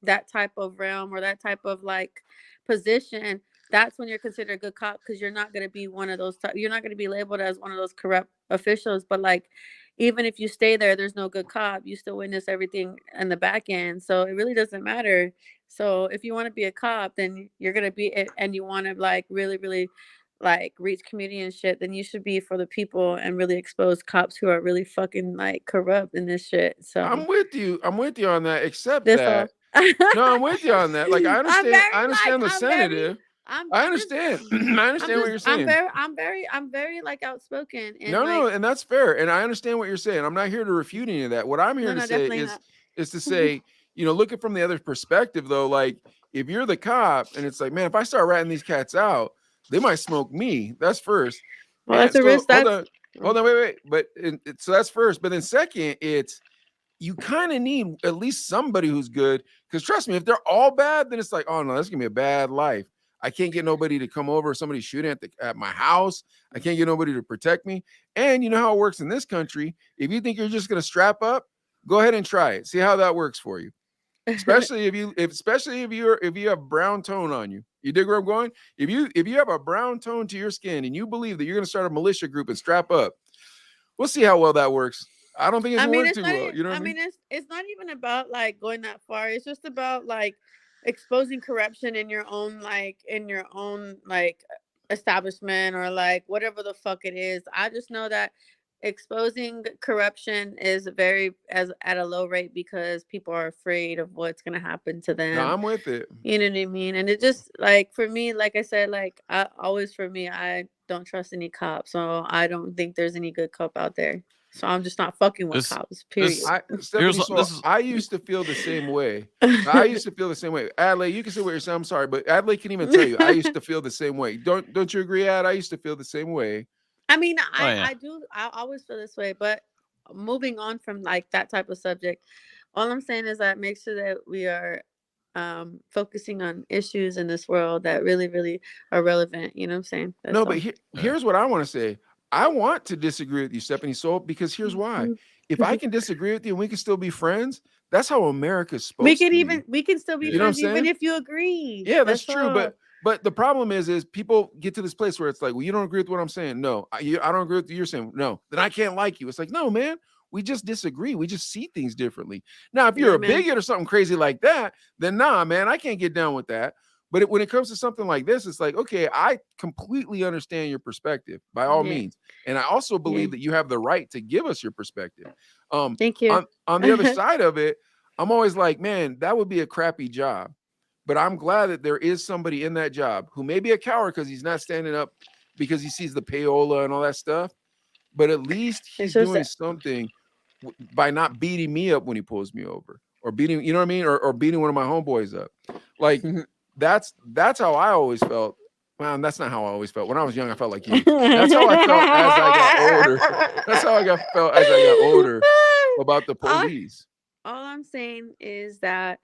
that type of realm or that type of like position. That's when you're considered a good cop because you're not going to be one of those. You're not going to be labeled as one of those corrupt officials. But like, even if you stay there, there's no good cop. You still witness everything in the back end, so it really doesn't matter. So if you want to be a cop, then you're gonna be it, and you want to like really, really like reach community and shit. Then you should be for the people and really expose cops who are really fucking like corrupt in this shit. So I'm with you on that, except that's that. all. No, I'm with you on that. Like, I understand the senative. I understand. I understand what you're saying. I'm very like outspoken. And no, and that's fair. And I understand what you're saying. I'm not here to refute any of that. What I'm here to say is to say, you know, look at from the other perspective though. Like, if you're the cop and it's like, man, if I start ratting these cats out, they might smoke me. That's first. Well, that's a risk. Hold on, wait. But so that's first. But then second, it's you kind of need at least somebody who's good. Because trust me, if they're all bad, then it's like, oh no, that's gonna be a bad life. I can't get nobody to come over. Somebody shooting at my house. I can't get nobody to protect me. And you know how it works in this country. If you think you're just gonna strap up, go ahead and try it. See how that works for you. Especially if you have brown tone on you. You dig where I'm going? If you have a brown tone to your skin and you believe that you're gonna start a militia group and strap up, we'll see how well that works. I don't think it's worked too well. You know what I mean? It's not even about like going that far. It's just about like exposing corruption in your own establishment or like whatever the fuck it is. I just know that exposing corruption is at a low rate because people are afraid of what's going to happen to them. No, I'm with it. You know what I mean? And it just like for me, like I said, like I don't trust any cops, so I don't think there's any good cop out there. So I'm just not fucking with cops. Period. I used to feel the same way. I used to feel the same way. Adley, you can say what you're saying. I'm sorry, but Adley can even tell you I used to feel the same way. Don't you agree, Ad? I used to feel the same way. I mean, I do. I always feel this way. But moving on from like that type of subject, all I'm saying is that make sure that we are focusing on issues in this world that really, really are relevant. You know what I'm saying? That's but here's what I want to say. I want to disagree with you, Stephaniesoul, because here's why. If I can disagree with you and we can still be friends, that's how America's supposed to be. We can still be friends even if you agree. Yeah, that's true. But the problem is people get to this place where it's like, well, you don't agree with what I'm saying. No, I don't agree with what you're saying. No, then I can't like you. It's like, no, man, we just disagree. We just see things differently. Now, if you're a bigot or something crazy like that, then nah, man, I can't get down with that. But when it comes to something like this, it's like, okay, I completely understand your perspective by all means. And I also believe that you have the right to give us your perspective. Thank you. On the other side of it, I'm always like, man, that would be a crappy job. But I'm glad that there is somebody in that job who may be a coward because he's not standing up because he sees the payola and all that stuff. But at least he's doing something by not beating me up when he pulls me over or beating, you know what I mean? Or beating one of my homeboys up. Like, that's how I always felt. Well, that's not how I always felt. When I was young, I felt like you. That's how I felt as I got older. That's how I felt as I got older about the police. All I'm saying is that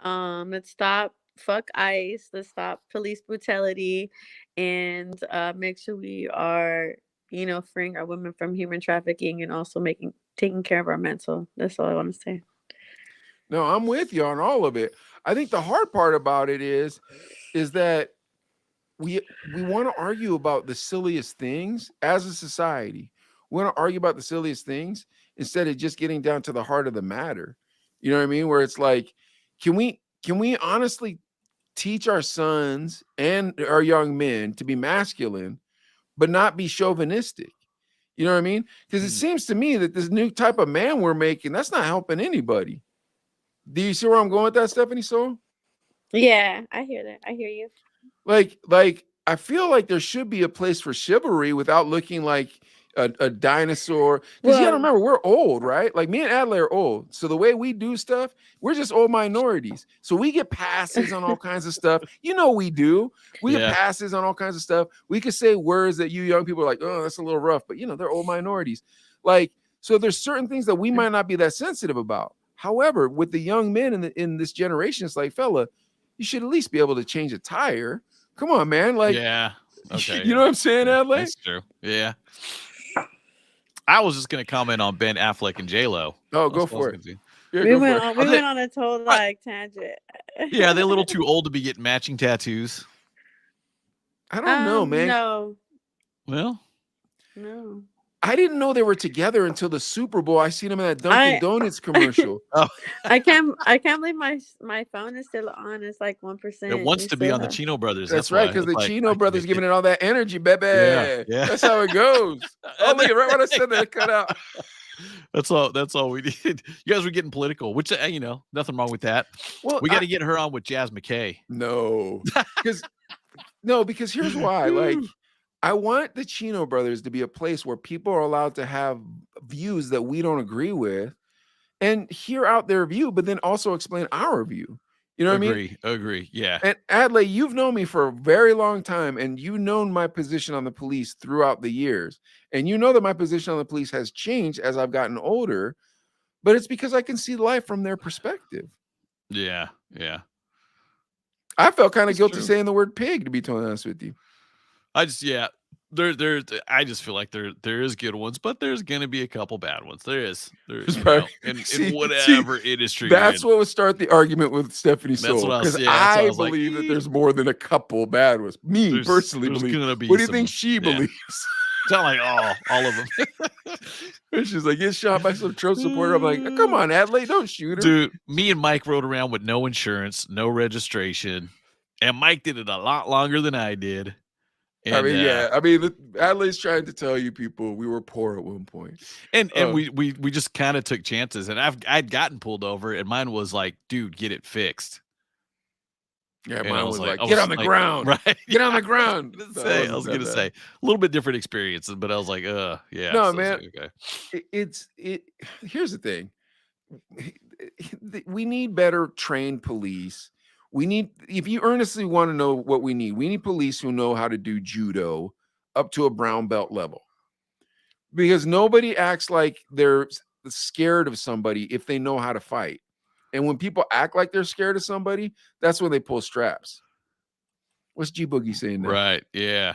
let's stop fuck ICE, let's stop police brutality, and make sure we are, freeing our women from human trafficking and also taking care of our mental. That's all I want to say. No, I'm with you on all of it. I think the hard part about it is that we want to argue about the silliest things as a society. We want to argue about the silliest things instead of just getting down to the heart of the matter. You know what I mean? Where it's like, can we honestly teach our sons and our young men to be masculine, but not be chauvinistic? You know what I mean? Because it seems to me that this new type of man we're making, that's not helping anybody. Do you see where I'm going with that, Stephaniesoul? Yeah, I hear that. I hear you. Like I feel like there should be a place for chivalry without looking like a dinosaur. Because you gotta remember, we're old, right? Like me and Adlai are old. So the way we do stuff, we're just old minorities. So we get passes on all kinds of stuff. You know we do. We get passes on all kinds of stuff. We could say words that you young people are like, oh, that's a little rough. But they're old minorities. Like, so there's certain things that we might not be that sensitive about. However, with the young men in this generation, it's like, fella, you should at least be able to change a tire. Come on, man. Like, okay. You know what I'm saying, Adlai? That's true. Yeah. I was just gonna comment on Ben Affleck and J-Lo. Oh, go for it. Yeah, we went on a total tangent. Yeah, they're a little too old to be getting matching tattoos. I don't know, man. No. Well, no. I didn't know they were together until the Super Bowl. I seen them in that Dunkin' Donuts commercial. I can't believe my phone is still on. It's like 1%. It wants to be on the Chino brothers. That's right, because the Chino brothers giving it all that energy, baby. Yeah. That's how it goes. Oh, look, right when I said that, it cut out. That's all we did. You guys were getting political, which nothing wrong with that. Well, we got to get her on with Jazz McKay. No, because here's why. Like, I want the Chino brothers to be a place where people are allowed to have views that we don't agree with and hear out their view, but then also explain our view. You know what I mean? Agree. Yeah. And Adlai, you've known me for a very long time, and you've known my position on the police throughout the years. And you know that my position on the police has changed as I've gotten older, but it's because I can see life from their perspective. Yeah. I felt kind of guilty saying the word pig, to be totally honest with you. I just feel like there is good ones, but there's gonna be a couple bad ones. There's in whatever industry. That's what would start the argument with Stephaniesoul, because I believe that there's more than a couple bad ones. Me personally believe. What do you think she believes? It's not like all of them. She's like, get shot by some Trump supporter. I'm like, come on, Adlai, don't shoot her. Dude, me and Mike rode around with no insurance, no registration, and Mike did it a lot longer than I did. And, Adlai's trying to tell you people we were poor at one point, and we just kind of took chances. And I'd gotten pulled over, and mine was like, dude, get it fixed. Yeah, mine was like, get on the ground, right? Get on the ground. I was gonna say a little bit different experiences, but I was like, yeah. No, man. Like, okay. Here's the thing: we need better trained police. If you earnestly want to know what we need police who know how to do judo up to a brown belt level. Because nobody acts like they're scared of somebody if they know how to fight. And when people act like they're scared of somebody, that's when they pull straps. What's G Boogie saying now? Right. Yeah.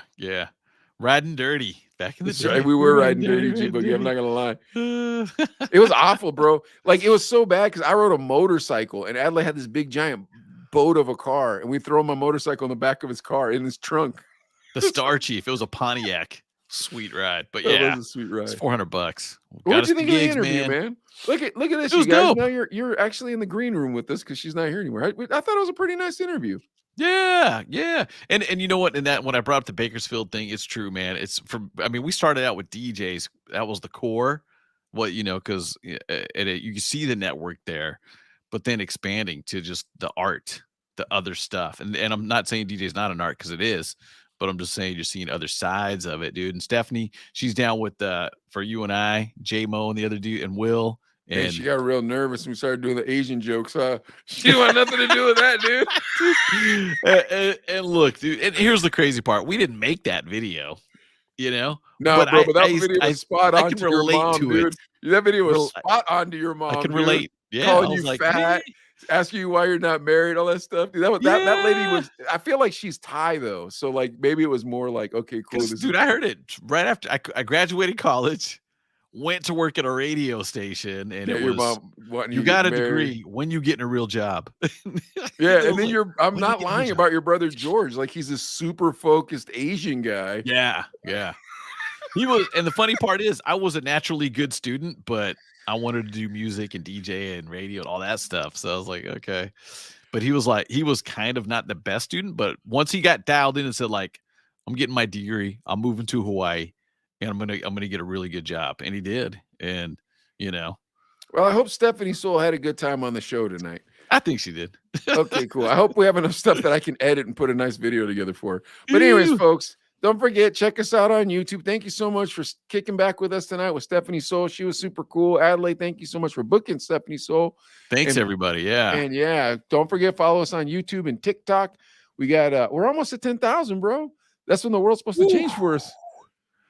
Riding dirty. Back in the day. Right. We were riding dirty, G Boogie. I'm not gonna lie. It was awful, bro. Like, it was so bad because I rode a motorcycle and Adlai had this big giant boat of a car, and we throw my motorcycle in the back of his car in his trunk. The Star Chief. It was a Pontiac. Sweet ride. But It was a sweet ride. It's $400. What did you think of the interview, man? Look at this, you guys. Dope. Now you're actually in the green room with us because she's not here anymore. I thought it was a pretty nice interview. Yeah. And you know what? When I brought up the Bakersfield thing, it's true, man. It's we started out with DJs. That was the core. Because you can see the network there, but then expanding to just the art, the other stuff. And I'm not saying DJ is not an art, because it is, but I'm just saying you're seeing other sides of it, dude. And Stephanie, she's down with for you and I, J-Mo and the other dude, and Will. And she got real nervous when we started doing the Asian jokes. She didn't want nothing to do with that, dude. and look, dude, and here's the crazy part. We didn't make that video, No, but that video was spot on to your mom, dude. That video was spot on to your mom. I can relate. Yeah, calling you fat, asking you why you're not married, all that stuff. Dude, that lady was. I feel like she's Thai though, so like maybe it was more like, okay, cool. Dude, I heard it right after I graduated college, went to work at a radio station, and it was, mom wanting you got a degree when you get in a real job. Yeah, and then I'm not lying about your brother George. Like, he's a super focused Asian guy. Yeah. He was, and the funny part is, I was a naturally good student, but I wanted to do music and DJ and radio and all that stuff. So I was like, okay. But he was kind of not the best student, but once he got dialed in and said, like, I'm getting my degree, I'm moving to Hawaii, and I'm gonna get a really good job. And he did. And well, I hope Stephaniesoul had a good time on the show tonight. I think she did. Okay, cool. I hope we have enough stuff that I can edit and put a nice video together for her. But anyways, folks, Don't forget, check us out on YouTube. Thank you so much for kicking back with us tonight with Stephaniesoul. She was super cool. Adelaide, thank you so much for booking Stephaniesoul. Thanks, everybody. Yeah. And yeah, don't forget, follow us on YouTube and TikTok. We got we're almost at 10,000, bro. That's when the world's supposed to change for us.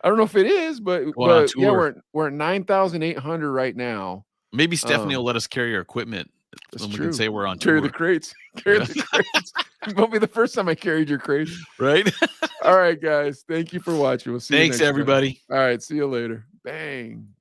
I don't know if it is, but yeah, we're at 9,800 right now. Maybe Stephanie will let us carry our equipment. That's we true. can say we're on tour. Carry the crates. Carry the crates. It won't be the first time I carried your crates. Right? All right, guys. Thank you for watching. We'll see you next time. Everybody. All right. See you later. Bang.